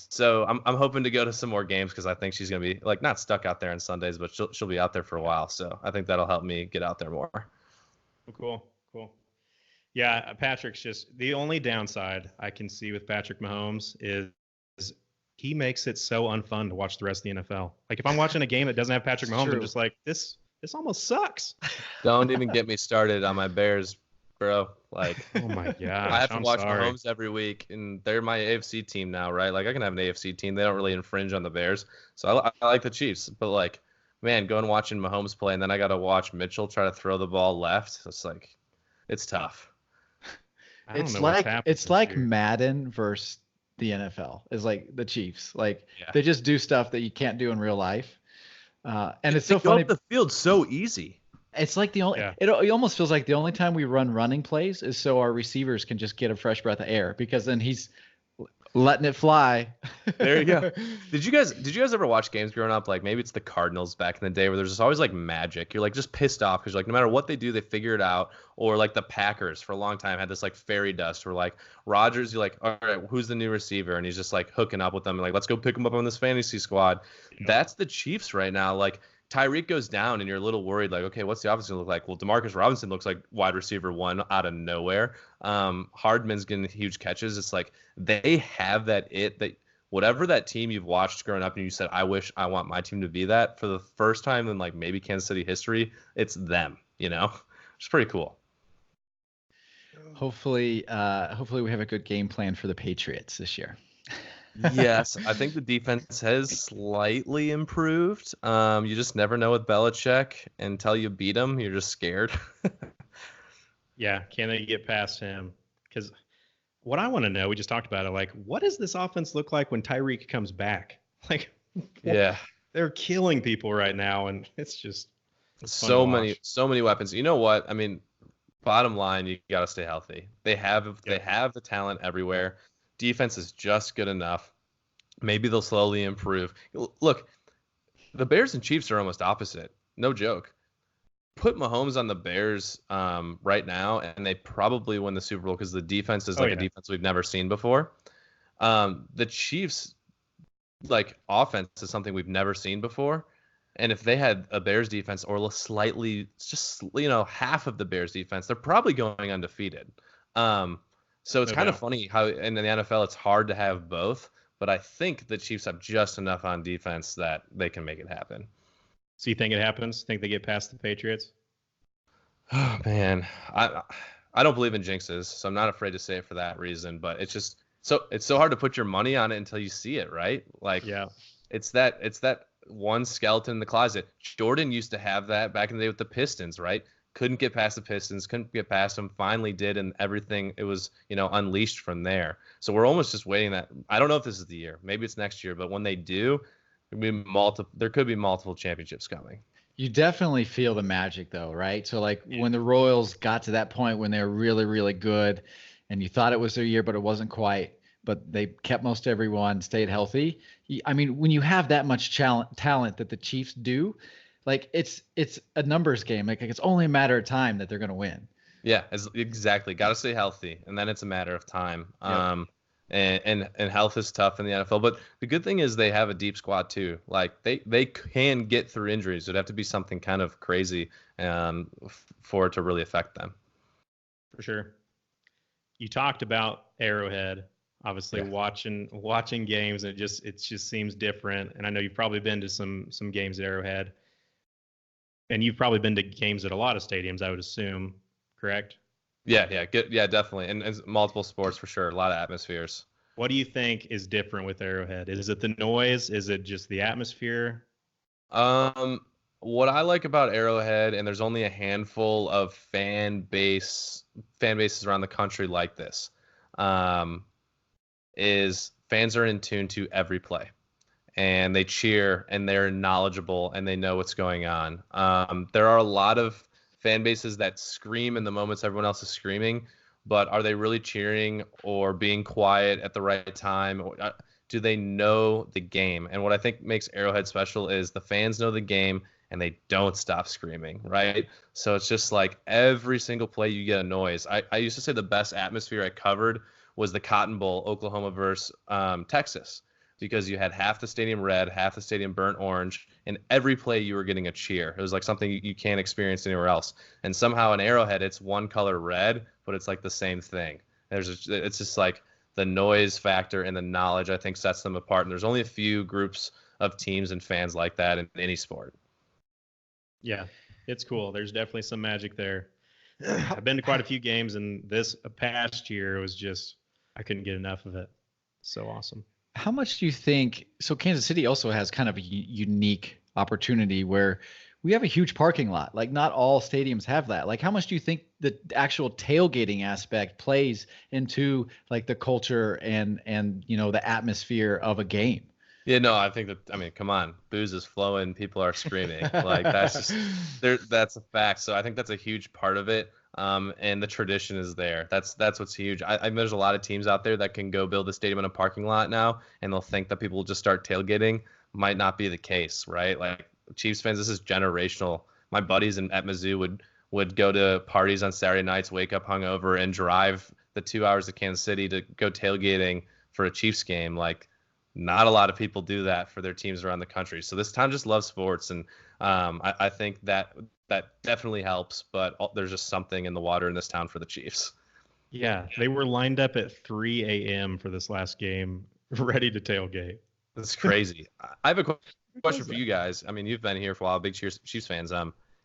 So I'm hoping to go to some more games, because I think she's gonna be like not stuck out there on Sundays, but she'll be out there for a while. So I think that'll help me get out there more. Cool. Yeah, Patrick's just the only downside I can see with Patrick Mahomes is he makes it so unfun to watch the rest of the NFL. Like if I'm watching a game that doesn't have Patrick Mahomes, I'm just like, this almost sucks. Don't even get me started on my Bears, bro. Like, oh my god, I have to watch Mahomes every week, and they're my AFC team now, right? Like I can have an AFC team. They don't really infringe on the Bears, so I like the Chiefs. But like, man, going watching Mahomes play, and then I got to watch Mitchell try to throw the ball left. It's like, it's tough. It's like Madden versus the NFL. Is like the Chiefs. Like they just do stuff that you can't do in real life, and it's so funny. The field's so easy. It's like it almost feels like the only time we run running plays is so our receivers can just get a fresh breath of air, because then he's letting it fly. There you go. Did you guys ever watch games growing up? Like maybe it's the Cardinals back in the day, where there's just always like magic. You're like just pissed off because like no matter what they do, they figure it out. Or like the Packers for a long time had this like fairy dust where like Rodgers, you're like, all right, who's the new receiver? And he's just like hooking up with them and like, let's go pick him up on this fantasy squad. Yeah. That's the Chiefs right now. Like Tyreek goes down and you're a little worried, like, okay, what's the offense gonna look like? Well, Demarcus Robinson looks like wide receiver one out of nowhere. Hardman's getting huge catches. It's like they have that whatever that team you've watched growing up and you said, I want my team to be that, for the first time in like maybe Kansas City history, it's them, It's pretty cool. Hopefully we have a good game plan for the Patriots this year. Yes, I think the defense has slightly improved. You just never know with Belichick. Until you beat him, you're just scared. Yeah, can they get past him? Because what I want to know, we just talked about it, like, what does this offense look like when Tyreek comes back? Like, yeah, they're killing people right now, and it's so many weapons. You know what? I mean, bottom line, you got to stay healthy. They have the talent everywhere. Defense is just good enough. Maybe they'll slowly improve. Look, the Bears and Chiefs are almost opposite. No joke. Put Mahomes on the Bears right now, and they probably win the Super Bowl because the defense is a defense we've never seen before. The Chiefs, like, offense is something we've never seen before. And if they had a Bears defense or slightly, just, half of the Bears defense, they're probably going undefeated. So it's kind of funny how in the NFL it's hard to have both, but I think the Chiefs have just enough on defense that they can make it happen. So you think it happens? Think they get past the Patriots? Oh man, I don't believe in jinxes, so I'm not afraid to say it for that reason. But it's just it's so hard to put your money on it until you see it, right? Like, yeah, it's that one skeleton in the closet. Jordan used to have that back in the day with the Pistons, right? Couldn't get past the Pistons, couldn't get past them, finally did, and everything, it was, unleashed from there. So we're almost just waiting that. I don't know if this is the year. Maybe it's next year, but when they do, there could be multiple championships coming. You definitely feel the magic though, right? So like when the Royals got to that point when they were really, really good and you thought it was their year, but it wasn't quite, but they kept most everyone, stayed healthy. I mean, when you have that much talent that the Chiefs do, like it's a numbers game. Like it's only a matter of time that they're going to win. Yeah, exactly. Got to stay healthy, and then it's a matter of time. Yep. And health is tough in the NFL. But the good thing is they have a deep squad too. Like they can get through injuries. It'd have to be something kind of crazy for it to really affect them. For sure. You talked about Arrowhead. Obviously, watching games, it just seems different. And I know you've probably been to some games at Arrowhead. And you've probably been to games at a lot of stadiums, I would assume, correct? Yeah, good. Yeah, definitely. And multiple sports for sure. A lot of atmospheres. What do you think is different with Arrowhead? Is it the noise? Is it just the atmosphere? What I like about Arrowhead, and there's only a handful of fan bases around the country like this, is fans are in tune to every play. And they cheer, and they're knowledgeable, and they know what's going on. There are a lot of fan bases that scream in the moments everyone else is screaming, but are they really cheering or being quiet at the right time? Or do they know the game? And what I think makes Arrowhead special is the fans know the game, and they don't stop screaming, right? So it's just like every single play you get a noise. I used to say the best atmosphere I covered was the Cotton Bowl, Oklahoma versus Texas, because you had half the stadium red, half the stadium burnt orange, and every play you were getting a cheer. It was like something you can't experience anywhere else. And somehow in Arrowhead, it's one color red, but it's like the same thing. It's just like the noise factor and the knowledge, I think, sets them apart. And there's only a few groups of teams and fans like that in any sport. Yeah, it's cool. There's definitely some magic there. I've been to quite a few games, and this past year was just, I couldn't get enough of it. So awesome. How much do you think, so Kansas City also has kind of a unique opportunity where we have a huge parking lot. Like not all stadiums have that. Like how much do you think the actual tailgating aspect plays into like the culture and the atmosphere of a game? Yeah, no, I think come on, booze is flowing, people are screaming. Like that's a fact. So I think that's a huge part of it. And the tradition is there. That's what's huge. There's a lot of teams out there that can go build a stadium in a parking lot now, and they'll think that people will just start tailgating. Might not be the case, right? Like Chiefs fans, this is generational. My buddies at Mizzou would go to parties on Saturday nights, wake up hungover, and drive the 2 hours to Kansas City to go tailgating for a Chiefs game. Like Not a lot of people do that for their teams around the country. So this town just loves sports, and I think that definitely helps. But there's just something in the water in this town for the Chiefs. Yeah, they were lined up at 3 a.m. for this last game, ready to tailgate. That's crazy. I have a question for you guys. I mean, you've been here for a while, big Chiefs fans.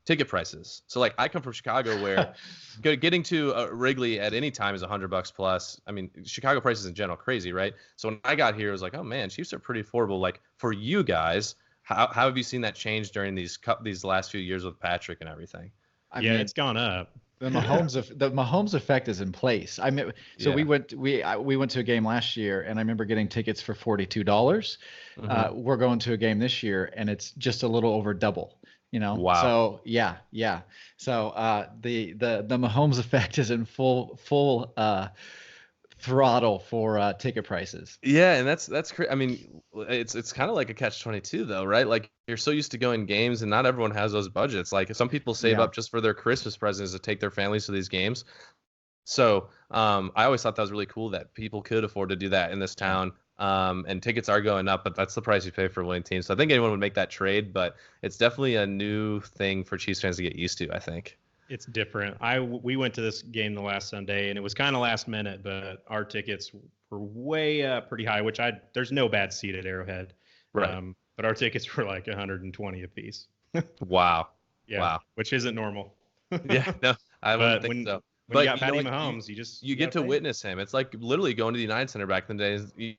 Ticket prices. So like, I come from Chicago, where getting to Wrigley at any time is $100 plus. I mean, Chicago prices in general crazy, right? So when I got here, it was like, oh man, Chiefs are pretty affordable. Like for you guys, how have you seen that change during these last few years with Patrick and everything? I mean, it's gone up. The Mahomes effect is in place. I mean, so we went to a game last year, and I remember getting tickets for $42. Mm-hmm. We're going to a game this year, and it's just a little over double. Wow. So yeah. So the Mahomes effect is in full throttle for ticket prices. Yeah, and that's crazy. I mean, it's kind of like a catch-22 though, right? Like you're so used to going games, and not everyone has those budgets. Like some people save up just for their Christmas presents to take their families to these games. So I always thought that was really cool that people could afford to do that in this town. And tickets are going up, but that's the price you pay for a winning team. So I think anyone would make that trade, but it's definitely a new thing for Chiefs fans to get used to, I think. It's different. We went to this game the last Sunday, and it was kind of last minute, but our tickets were way up pretty high, which there's no bad seat at Arrowhead. Right. But our tickets were like $120 a piece. Wow. Yeah. Wow. Which isn't normal. Yeah. No, I wouldn't think so. When you got Patty Mahomes, you get to witness him. It's like literally going to the United Center back in the days.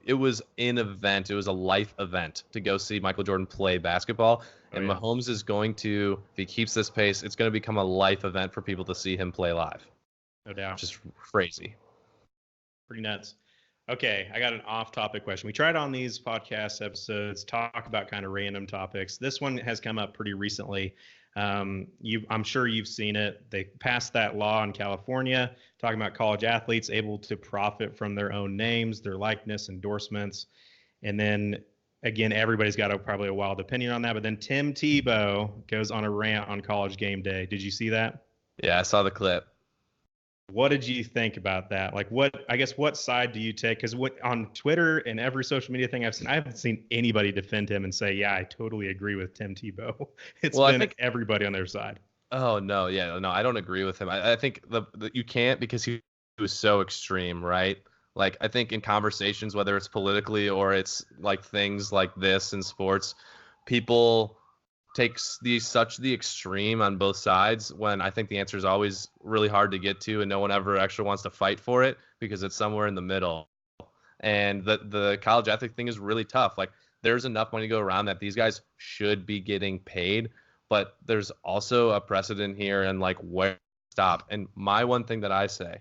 It was an event. It was a life event to go see Michael Jordan play basketball. And Mahomes is going to, if he keeps this pace, it's going to become a life event for people to see him play live. No doubt. Just crazy. Pretty nuts. Okay, I got an off-topic question. We tried on these podcast episodes talk about kind of random topics. This one has come up pretty recently. I'm sure you've seen it. They passed that law in California talking about college athletes able to profit from their own names, their likeness, endorsements. And then again, everybody's got probably a wild opinion on that. But then Tim Tebow goes on a rant on College Game Day. Did you see that? Yeah, I saw the clip. What did you think about that? Like, what side do you take? Because on Twitter and every social media thing I've seen, I haven't seen anybody defend him and say, yeah, I totally agree with Tim Tebow. I think everybody on their side. Oh, no. Yeah, no, I don't agree with him. I think you can't, because he was so extreme, right? Like, I think in conversations, whether it's politically or it's like things like this in sports, people takes the extreme on both sides, when I think the answer is always really hard to get to, and no one ever actually wants to fight for it because it's somewhere in the middle. And the college athlete thing is really tough. Like, there's enough money to go around that these guys should be getting paid, but there's also a precedent here, and like, where stop. And my one thing that I say,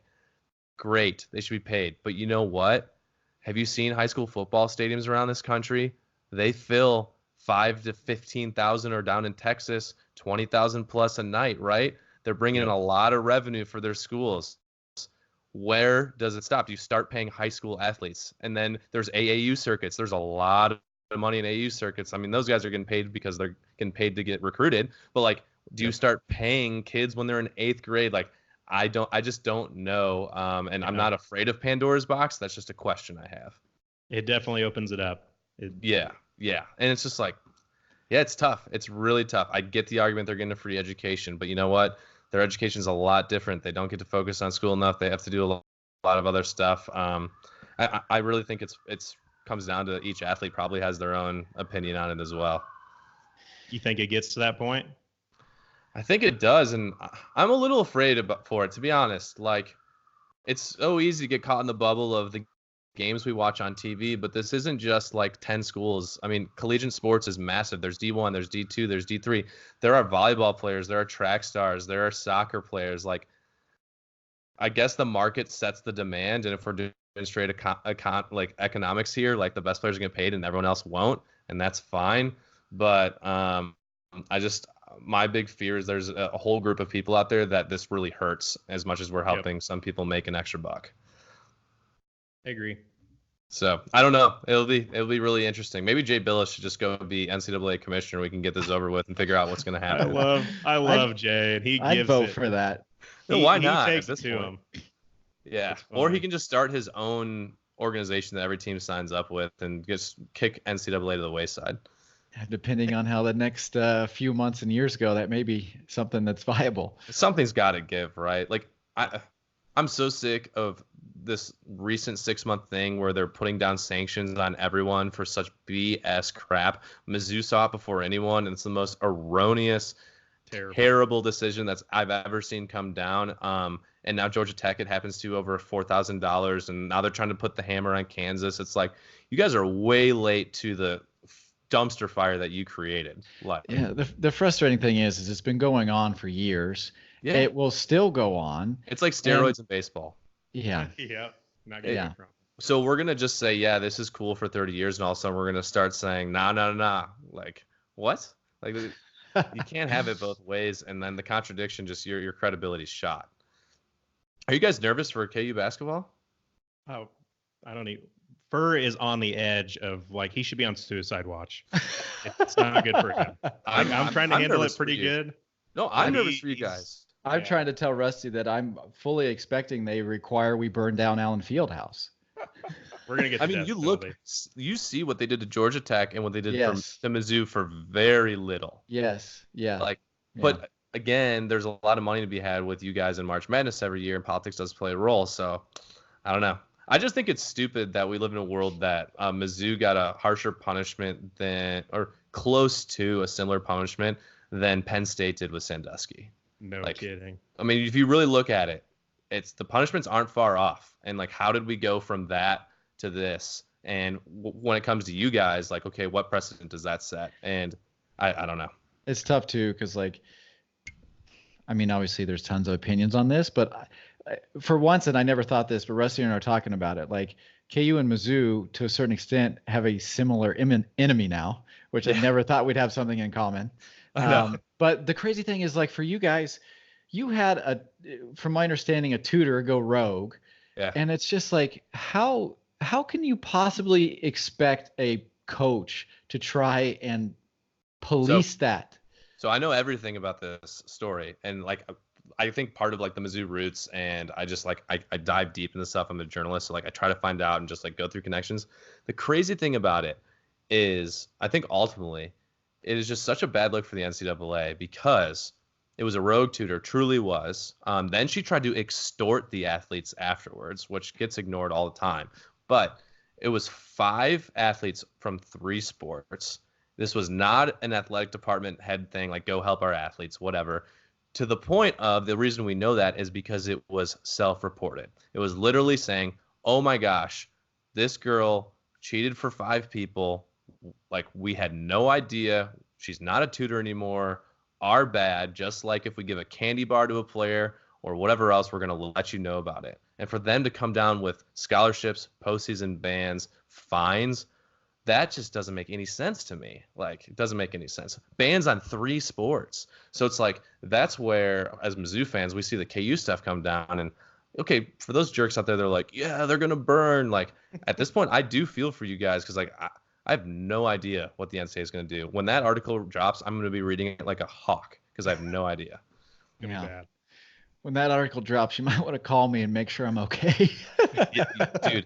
great, they should be paid, but you know what? Have you seen high school football stadiums around this country? They fill 5,000 to 15,000, or down in Texas, 20,000 plus a night, right? They're bringing in a lot of revenue for their schools. Where does it stop? You start paying high school athletes, and then there's AAU circuits. There's a lot of money in AAU circuits. I mean, those guys are getting paid because they're getting paid to get recruited. But like, do you start paying kids when they're in 8th grade? Like, I just don't know. And I'm not afraid of Pandora's box. That's just a question I have. It definitely opens it up. Yeah. And it's just like, it's tough. It's really tough. I get the argument they're getting a free education, but you know what? Their education is a lot different. They don't get to focus on school enough. They have to do a lot of other stuff. I really think it's comes down to each athlete probably has their own opinion on it as well. You think it gets to that point? I think it does, and I'm a little afraid for it, to be honest. Like, it's so easy to get caught in the bubble of the games we watch on TV, but this isn't just like 10 schools. I mean, collegiate sports is massive. There's D1, there's D2, there's D3. There are volleyball players, there are track stars, there are soccer players. Like, I guess the market sets the demand, and if we're doing straight like economics here, like the best players are getting paid and everyone else won't, and that's fine. But my big fear is there's a whole group of people out there that this really hurts as much as we're helping some people make an extra buck. I agree. So I don't know. It'll be really interesting. Maybe Jay Billis should just go be NCAA commissioner. We can get this over with and figure out what's going to happen. I love Jay, and I'd vote for that. No, why not? He takes it to him. Yeah, or he can just start his own organization that every team signs up with and just kick NCAA to the wayside. Depending on how the next few months and years go, that may be something that's viable. Something's got to give, right? Like I'm so sick of this recent 6-month thing where they're putting down sanctions on everyone for such BS crap. Mizzou saw it before anyone, and it's the most erroneous, terrible decision I've ever seen come down. And now Georgia Tech, it happens to over $4,000, and now they're trying to put the hammer on Kansas. It's like, you guys are way late to the dumpster fire that you created. Yeah, the frustrating thing is it's been going on for years. Yeah. It will still go on. It's like steroids in baseball. Yeah. Yeah. Not getting it from. So we're gonna just say, yeah, this is cool for 30 years, and all of a sudden we're gonna start saying, nah. Like, what? Like, you can't have it both ways, and then the contradiction, just your credibility's shot. Are you guys nervous for KU basketball? Oh, I don't even. Fur is on the edge of, like, he should be on suicide watch. It's not good for him. I'm trying to handle it pretty good. No, I'm nervous for you guys. I'm trying to tell Rusty that I'm fully expecting they require we burn down Allen Fieldhouse. We're gonna get. You see what they did to Georgia Tech and what they did to Mizzou for very little. Yes. Yeah. But again, there's a lot of money to be had with you guys in March Madness every year, and politics does play a role. So, I don't know. I just think it's stupid that we live in a world that Mizzou got a harsher punishment or close to a similar punishment than Penn State did with Sandusky. No kidding. I mean, if you really look at it, it's the punishments aren't far off. And like, how did we go from that to this? And when it comes to you guys, like, okay, what precedent does that set? And I don't know. It's tough too, because I mean, obviously there's tons of opinions on this, but for once, and I never thought this, but Rusty and I are talking about it. Like, KU and Mizzou, to a certain extent, have a similar enemy now, which I never thought we'd have something in common. But the crazy thing is, like, for you guys, you had from my understanding, a tutor go rogue. Yeah. And it's just like, how can you possibly expect a coach to try and police that? So I know everything about this story, and like, I think part of like the Mizzou roots, and I just like, I dive deep into stuff. I'm a journalist, so like I try to find out and just like go through connections. The crazy thing about it is, I think ultimately it is just such a bad look for the NCAA, because it was a rogue tutor, truly was. Then she tried to extort the athletes afterwards, which gets ignored all the time. But it was 5 athletes from 3 sports. This was not an athletic department head thing, like, go help our athletes, whatever. To the point of, the reason we know that is because it was self-reported. It was literally saying, oh my gosh, this girl cheated for 5 people. Like, we had no idea. She's not a tutor anymore. Our bad. Just like if we give a candy bar to a player or whatever else, we're going to let you know about it. And for them to come down with scholarships, postseason bans, fines, that just doesn't make any sense to me. Like, it doesn't make any sense. Bans on 3 sports. So it's like, that's where, as Mizzou fans, we see the KU stuff come down. And, okay, for those jerks out there, they're like, yeah, they're going to burn. Like, at this point, I do feel for you guys, because, like, I have no idea what the NCAA is going to do. When that article drops, I'm going to be reading it like a hawk, because I have no idea. It's gonna be bad. When that article drops, you might want to call me and make sure I'm okay. Dude,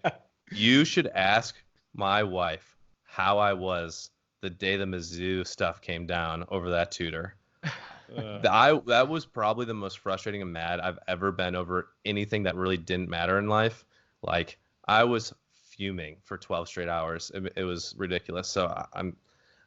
you should ask my wife how I was the day the Mizzou stuff came down over that tutor. That was probably the most frustrating and mad I've ever been over anything that really didn't matter in life. Like, I was fuming for 12 straight hours. It was ridiculous. So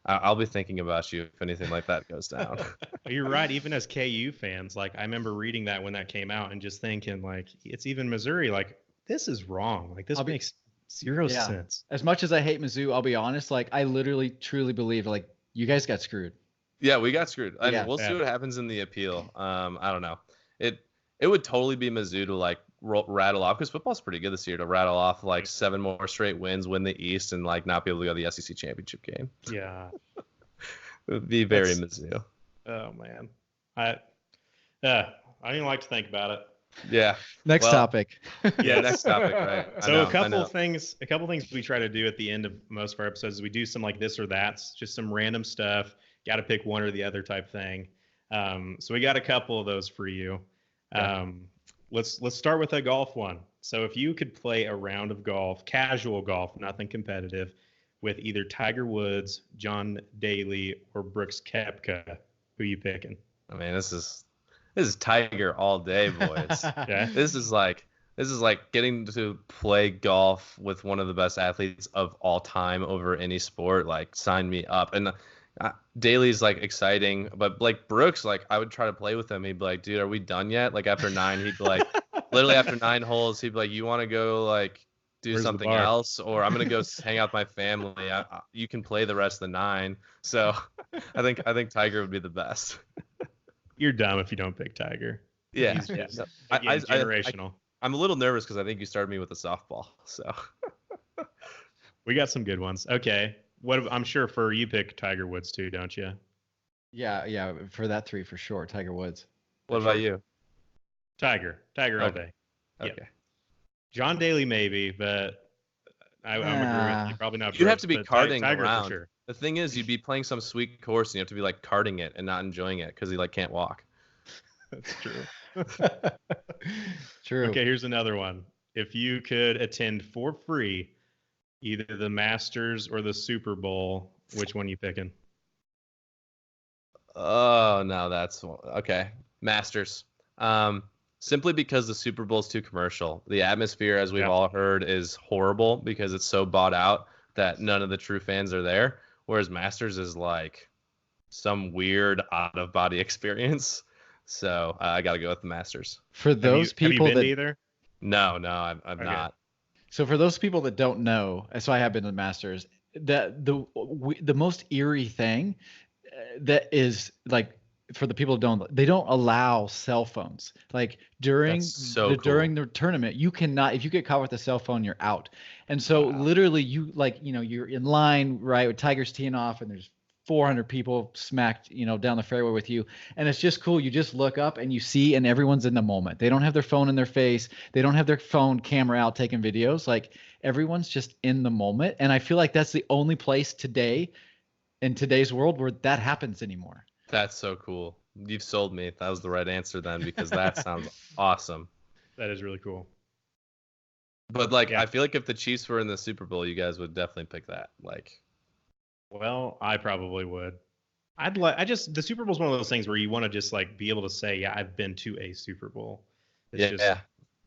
I'll be thinking about you if anything like that goes down. You're right. Even as KU fans, like, I remember reading that when that came out and just thinking, like, it's even Missouri. Like, this is wrong. Like, this makes zero sense. As much as I hate Mizzou, I'll be honest. Like, I literally, truly believe, like, you guys got screwed. Yeah, we got screwed. I mean, we'll see what happens in the appeal. I don't know. It would totally be Mizzou to like rattle off, because football's pretty good this year, to rattle off like 7 more straight wins, win the East, and like not be able to go to the SEC championship game. Yeah, it would be very Mizzou. Oh man, I didn't like to think about it. Yeah. Next topic. Yeah, next topic. Right. So a couple things we try to do at the end of most of our episodes is we do some like this or that's, just some random stuff. Got to pick one or the other type thing. So we got a couple of those for you. Let's start with a golf one. So if you could play a round of golf, casual golf, nothing competitive, with either Tiger Woods, John Daly, or Brooks Koepka, who you picking? I mean, this is Tiger all day, boys. Yeah. This is like getting to play golf with one of the best athletes of all time over any sport. Like, sign me up. And Daly's like exciting, but like Brooks, like I would try to play with him. He'd be like, "Dude, are we done yet?" Like after 9, he'd be like, literally after 9 holes, he'd be like, "You want to go like do Where's the something bar?" else, or I'm gonna go hang out with my family. You can play the rest of the 9." So I think Tiger would be the best. You're dumb if you don't pick Tiger. Yeah, He's just, No, again, generational. I'm a little nervous because I think you started me with a softball. So We got some good ones. Okay. I'm sure for you pick Tiger Woods too, don't you? Yeah. For that 3 for sure. Tiger Woods. what about you? Tiger all Okay. day. Okay. Yeah. John Daly maybe, but I'm agreeing with you. Probably not. You'd have Brooks, to be but karting Tiger around. for sure. The thing is, you'd be playing some sweet course, and you have to be like karting it and not enjoying it because he like can't walk. That's true. True. Okay, here's another one. If you could attend for free either the Masters or the Super Bowl, which one you picking? Oh no, that's okay. Masters. Simply because the Super Bowl is too commercial. The atmosphere, as we've all heard, is horrible because it's so bought out that none of the true fans are there. Whereas Masters is like some weird out of body experience. So I got to go with the Masters. For those people have you been that to either? No, I'm Okay. not. So for those people that don't know, so I have been to the Masters. The most eerie thing that is like for the people who don't, they don't allow cell phones. Like during That's so during cool. the tournament, you cannot. If you get caught with a cell phone, you're out. And so literally, you like you're in line right with Tiger's teeing off, and there's 400 people smacked down the fairway with you, and it's just cool. You just look up and you see, and everyone's in the moment. They don't have their phone in their face. They don't have their phone camera out taking videos. Like everyone's just in the moment, and I feel like that's the only place today in today's world where that happens anymore. That's so cool. You've sold me. That was the right answer then because that sounds awesome. That is really cool. But like, Yeah. I feel like if the Chiefs were in the Super Bowl, you guys would definitely pick that. Like, Well, I probably would. The Super Bowl is one of those things where you want to just like be able to say, yeah, I've been to a Super Bowl. It's yeah.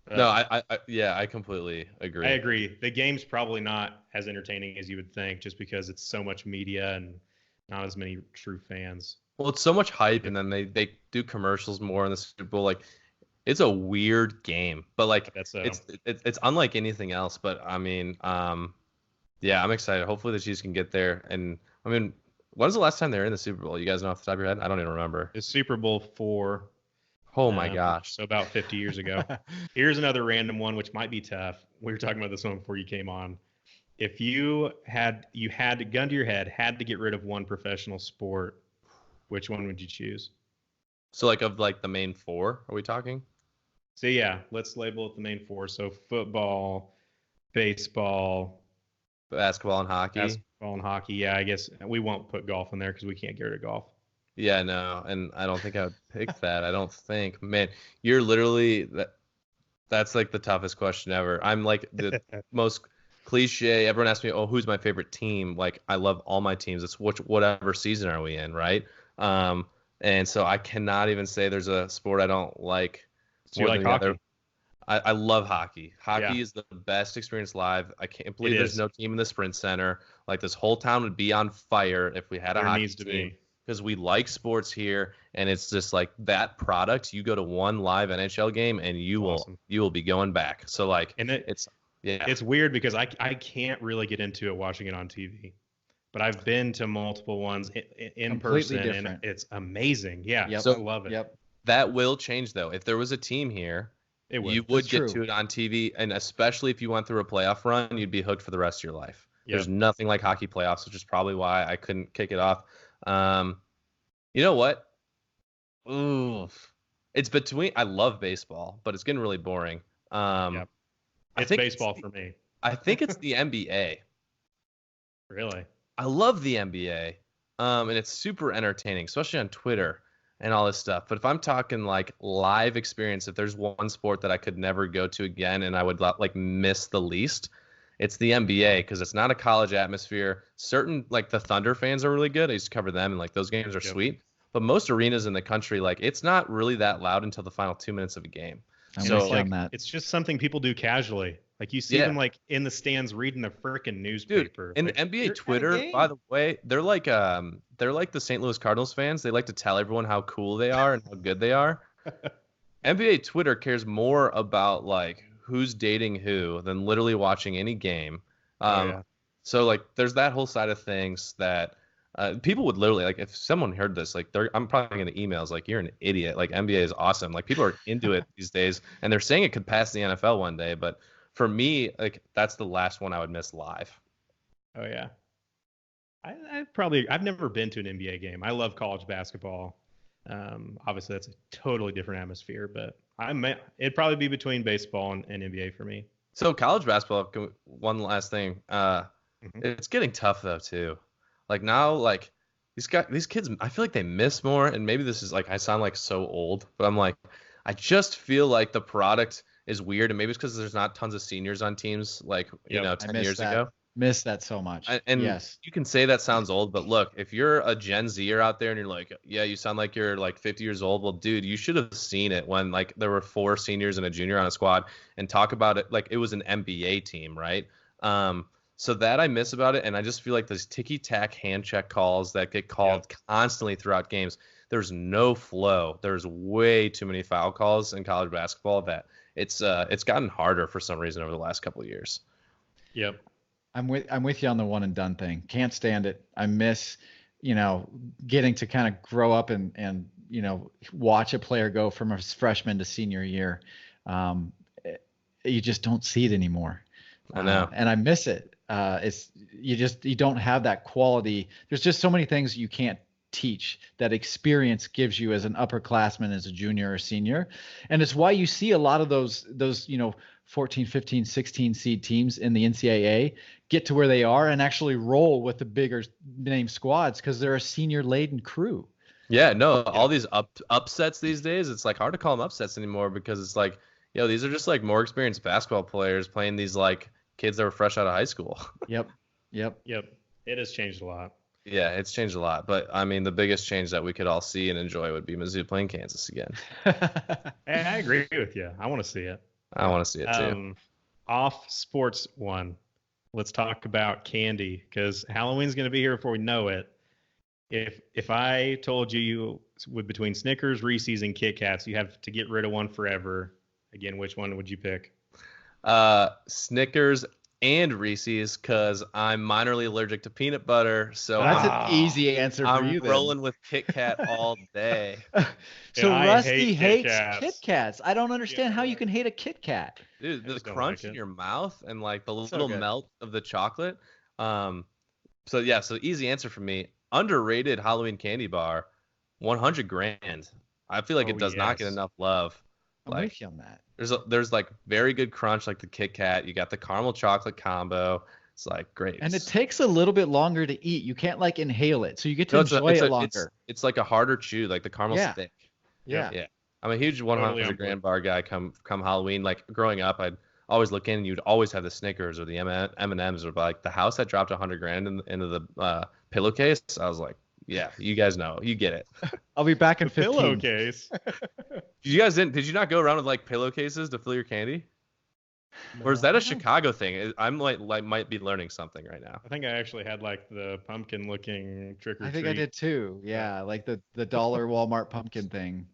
No, I completely agree. I agree. The game's probably not as entertaining as you would think, just because it's so much media and not as many true fans. Well, it's so much hype, and then they do commercials more in the Super Bowl. Like, it's a weird game, but like it's unlike anything else. But I mean, yeah, I'm excited. Hopefully the Chiefs can get there. And I mean, when's the last time they were in the Super Bowl? You guys know off the top of your head? I don't even remember. It's Super Bowl 4. Oh my gosh. So about 50 years ago. Here's another random one, which might be tough. We were talking about this one before you came on. If you had a gun to your head, had to get rid of one professional sport, which one would you choose? So like of like the main 4, are we talking? So yeah, let's label it the main 4. So football, baseball, Basketball and hockey. Yeah, I guess we won't put golf in there because we can't get rid of golf. Yeah, no, and I don't think I would pick that. I don't think. Man, you're literally that's like the toughest question ever. I'm like the most cliche. Everyone asks me, "Oh, who's my favorite team?" Like, I love all my teams. It's whatever season are we in, right? And so I cannot even say there's a sport I don't like. So you like hockey? I love hockey. Hockey is the best experience live. I can't believe there's no team in the Sprint Center. Like, this whole town would be on fire if we had a hockey team. Because we like sports here, and it's just like that product. You go to one live NHL game, and you will be going back. So like, and it's weird because I can't really get into it watching it on TV, but I've been to multiple ones in person, and it's amazing. Yeah, so I love it. Yep. That will change though. If there was a team here, you would get to it on TV, and especially if you went through a playoff run, you'd be hooked for the rest of your life. Yep. There's nothing like hockey playoffs, which is probably why I couldn't kick it off. You know what? Ooh, it's between. I love baseball, but it's getting really boring. It's baseball for me. I think it's the NBA. Really? I love the NBA, and it's super entertaining, especially on Twitter. and all this stuff. But if I'm talking like live experience, if there's one sport that I could never go to again and I would like miss the least, it's the NBA, because it's not a college atmosphere. Certain, like the Thunder fans are really good. I used to cover them, and like those games are sweet. But most arenas in the country, like it's not really that loud until the final 2 minutes of a game. I'm So with you like on that. it's just something people do casually. Like you see them like in the stands reading the freaking newspaper. Dude, and like, NBA you're at a Twitter, game. by the way, they're like the St. Louis Cardinals fans. They like to tell everyone how cool they are and how good they are. NBA Twitter cares more about like who's dating who than literally watching any game. So like there's that whole side of things that people would literally, like, if someone heard this, like I'm probably going to emails like, you're an idiot. Like NBA is awesome. Like people are into it these days, and they're saying it could pass the NFL one day. But for me, like that's the last one I would miss live. Oh yeah. I've never been to an NBA game. I love college basketball. Obviously that's a totally different atmosphere, but it'd probably be between baseball and NBA for me. So college basketball, one last thing. It's getting tough though too. Like now, like these kids, I feel like they miss more, and maybe this is like I sound like so old, but I'm like, I just feel like the product is weird, and maybe it's because there's not tons of seniors on teams like 10 years ago. Miss that so much. And yes, you can say that sounds old, but look, if you're a Gen Zer out there and you're like, yeah, you sound like you're like 50 years old. Well, dude, you should have seen it when like there were 4 seniors and a junior on a squad, and talk about it like it was an NBA team, right? So that I miss about it, and I just feel like those ticky-tack hand check calls that get called constantly throughout games, there's no flow. There's way too many foul calls in college basketball that it's gotten harder for some reason over the last couple of years. Yep. I'm with you on the one and done thing. Can't stand it. I miss, getting to kind of grow up and watch a player go from a freshman to senior year. You just don't see it anymore. I know. And I miss it. You don't have that quality. There's just so many things you can't teach that experience gives you as an upperclassman, as a junior or senior. And it's why you see a lot of those 14, 15, 16 seed teams in the NCAA get to where they are and actually roll with the bigger name squads because they're a senior laden crew. Yeah, no, all these upsets these days, it's like hard to call them upsets anymore because it's like, these are just like more experienced basketball players playing these like kids that were fresh out of high school. Yep. It has changed a lot. Yeah, it's changed a lot. But I mean, the biggest change that we could all see and enjoy would be Mizzou playing Kansas again. Hey, I agree with you. I want to see it. I want to see it too. Off sports one. Let's talk about candy, because Halloween's going to be here before we know it. If I told you with between Snickers, Reese's, and Kit Kats, you have to get rid of one forever, again, which one would you pick? Snickers and Reese's, because I'm minorly allergic to peanut butter. So that's an easy answer for you. I'm rolling with Kit Kat all day. So Rusty hates Kit Kats. I don't understand how you can hate a Kit Kat. Dude, the crunch in your mouth and like the little melt of the chocolate. So easy answer for me. Underrated Halloween candy bar, 100 grand. I feel like it does not get enough love. I'm with you on that. There's like very good crunch, like the Kit Kat. You got the caramel chocolate combo. It's like great. And it takes a little bit longer to eat. You can't like inhale it, so you get to enjoy it longer. It's like a harder chew, like the caramel stick. Yeah. I'm a huge 100 grand bar guy. Come Halloween, like growing up, I'd always look in, and you'd always have the Snickers or the M&Ms, or like the house that dropped 100 grand into the pillowcase. I was like, yeah, you guys know, you get it. I'll be back in 15. Pillowcase. Did you not go around with like pillowcases to fill your candy? No, or is that a Chicago thing? I might be learning something right now. I think I actually had like the pumpkin looking trick or treat. I think I did too. Yeah, like the dollar Walmart pumpkin thing.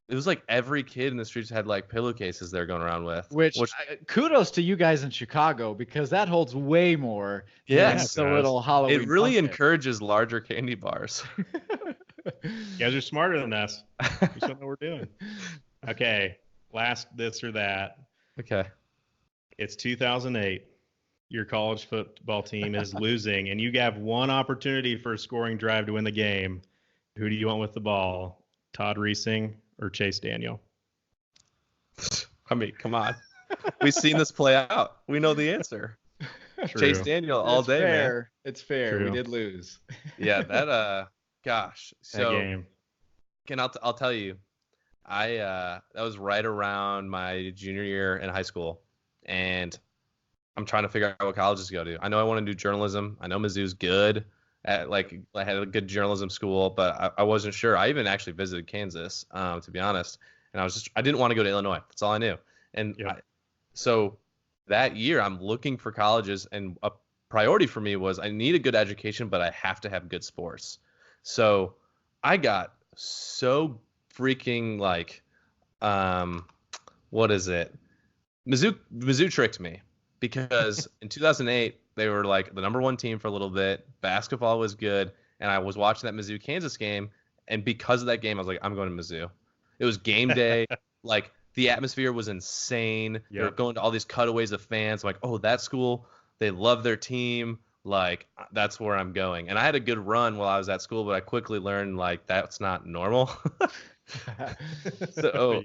It was like every kid in the streets had like pillowcases they're going around with. Which kudos to you guys in Chicago, because that holds way more than the little Halloween. It really encourages larger candy bars. You guys are smarter than us. We don't know what we're doing. Okay, last this or that. Okay. It's 2008. Your college football team is losing, and you have one opportunity for a scoring drive to win the game. Who do you want with the ball? Todd Reesing or Chase Daniel? I mean, come on. We've seen this play out. We know the answer. True. Chase Daniel all day, man. It's fair. True. We did lose. Yeah, that gosh. So that game. I'll tell you, that was right around my junior year in high school, and I'm trying to figure out what colleges to go to. I know I want to do journalism. I know Mizzou's good at like I had a good journalism school, but I wasn't sure. I even actually visited Kansas, to be honest, and I didn't want to go to Illinois. That's all I knew. And so that year I'm looking for colleges, and a priority for me was I need a good education, but I have to have good sports. So I got so freaking like, what is it? Mizzou tricked me because in 2008 they were like the number one team for a little bit. Basketball was good, and I was watching that Mizzou Kansas game, and because of that game, I was like, I'm going to Mizzou. It was game day, like the atmosphere was insane. They were going to all these cutaways of fans. I'm like, oh, that school, they love their team. Like that's where I'm going. And I had a good run while I was at school, but I quickly learned like that's not normal. So.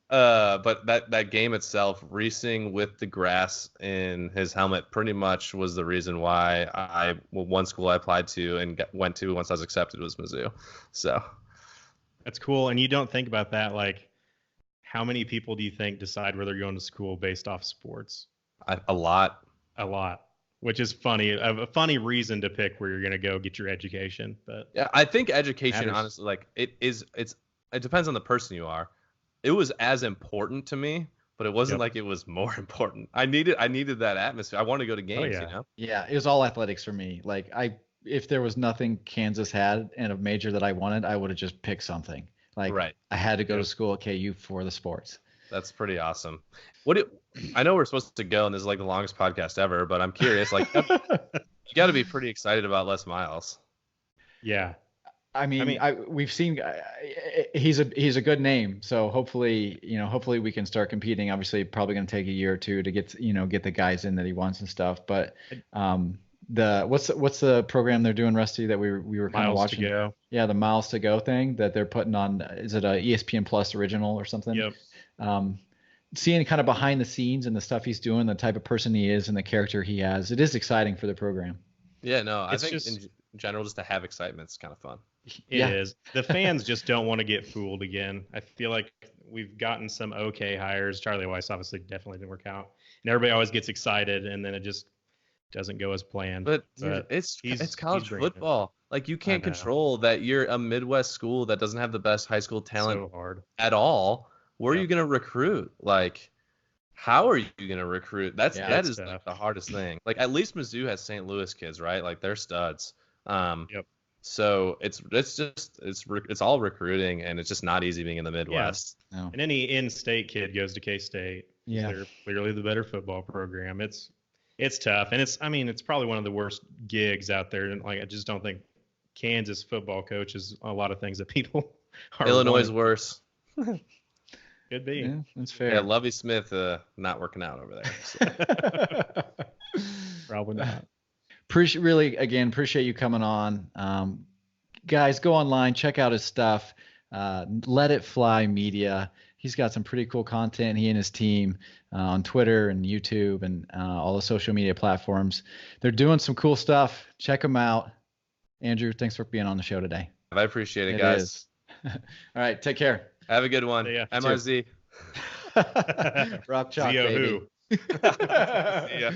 But that game itself, Reesing with the grass in his helmet, pretty much was the reason why one school I applied to and went to once I was accepted was Mizzou. So that's cool. And you don't think about that, like how many people do you think decide where they're going to school based off sports? A lot, which is funny. A funny reason to pick where you're going to go get your education. But yeah, I think education, honestly, like it depends on the person you are. It was as important to me, but it wasn't like it was more important. I needed that atmosphere. I wanted to go to games, you know? Yeah, it was all athletics for me. Like if there was nothing Kansas had and a major that I wanted, I would have just picked something. Like I had to go to school at KU for the sports. That's pretty awesome. I know we're supposed to go, and this is like the longest podcast ever, but I'm curious. Like, you got to be pretty excited about Les Miles. Yeah. I mean, we've seen he's a good name, so hopefully we can start competing. Obviously, probably going to take a year or two to get the guys in that he wants and stuff. But what's the program they're doing, Rusty, that we were kind of watching? To Go. Yeah, the Miles to Go thing that they're putting on. Is it a ESPN Plus original or something? Yep. Seeing kind of behind the scenes and the stuff he's doing, the type of person he is, and the character he has, it is exciting for the program. Yeah, no, I think in general, just to have excitement is kind of fun. It is. The fans just don't want to get fooled again. I feel like we've gotten some okay hires. Charlie Weiss obviously definitely didn't work out, and everybody always gets excited, and then it just doesn't go as planned. But it's college football. Like you can't control that. You're a Midwest school that doesn't have the best high school talent at all. Where are you going to recruit? Like, how are you going to recruit? That is like the hardest thing. Like at least Mizzou has St. Louis kids, right? Like they're studs. So it's all recruiting, and it's just not easy being in the Midwest. Yeah. No. And any in-state kid goes to K-State. Yeah, they're clearly the better football program. It's tough, and it's probably one of the worst gigs out there. And like I just don't think Kansas football coaches a lot of things that people are. Illinois is worse. Could be. Yeah, that's fair. Yeah, Lovie Smith not working out over there. So. Probably not. Appreciate you coming on. Guys, go online, check out his stuff. Let It Fly Media. He's got some pretty cool content, he and his team, on Twitter and YouTube and all the social media platforms. They're doing some cool stuff. Check them out. Andrew, thanks for being on the show today. I appreciate it, guys. All right, take care. Have a good one. MRZ. Rock chalk, baby. See ya.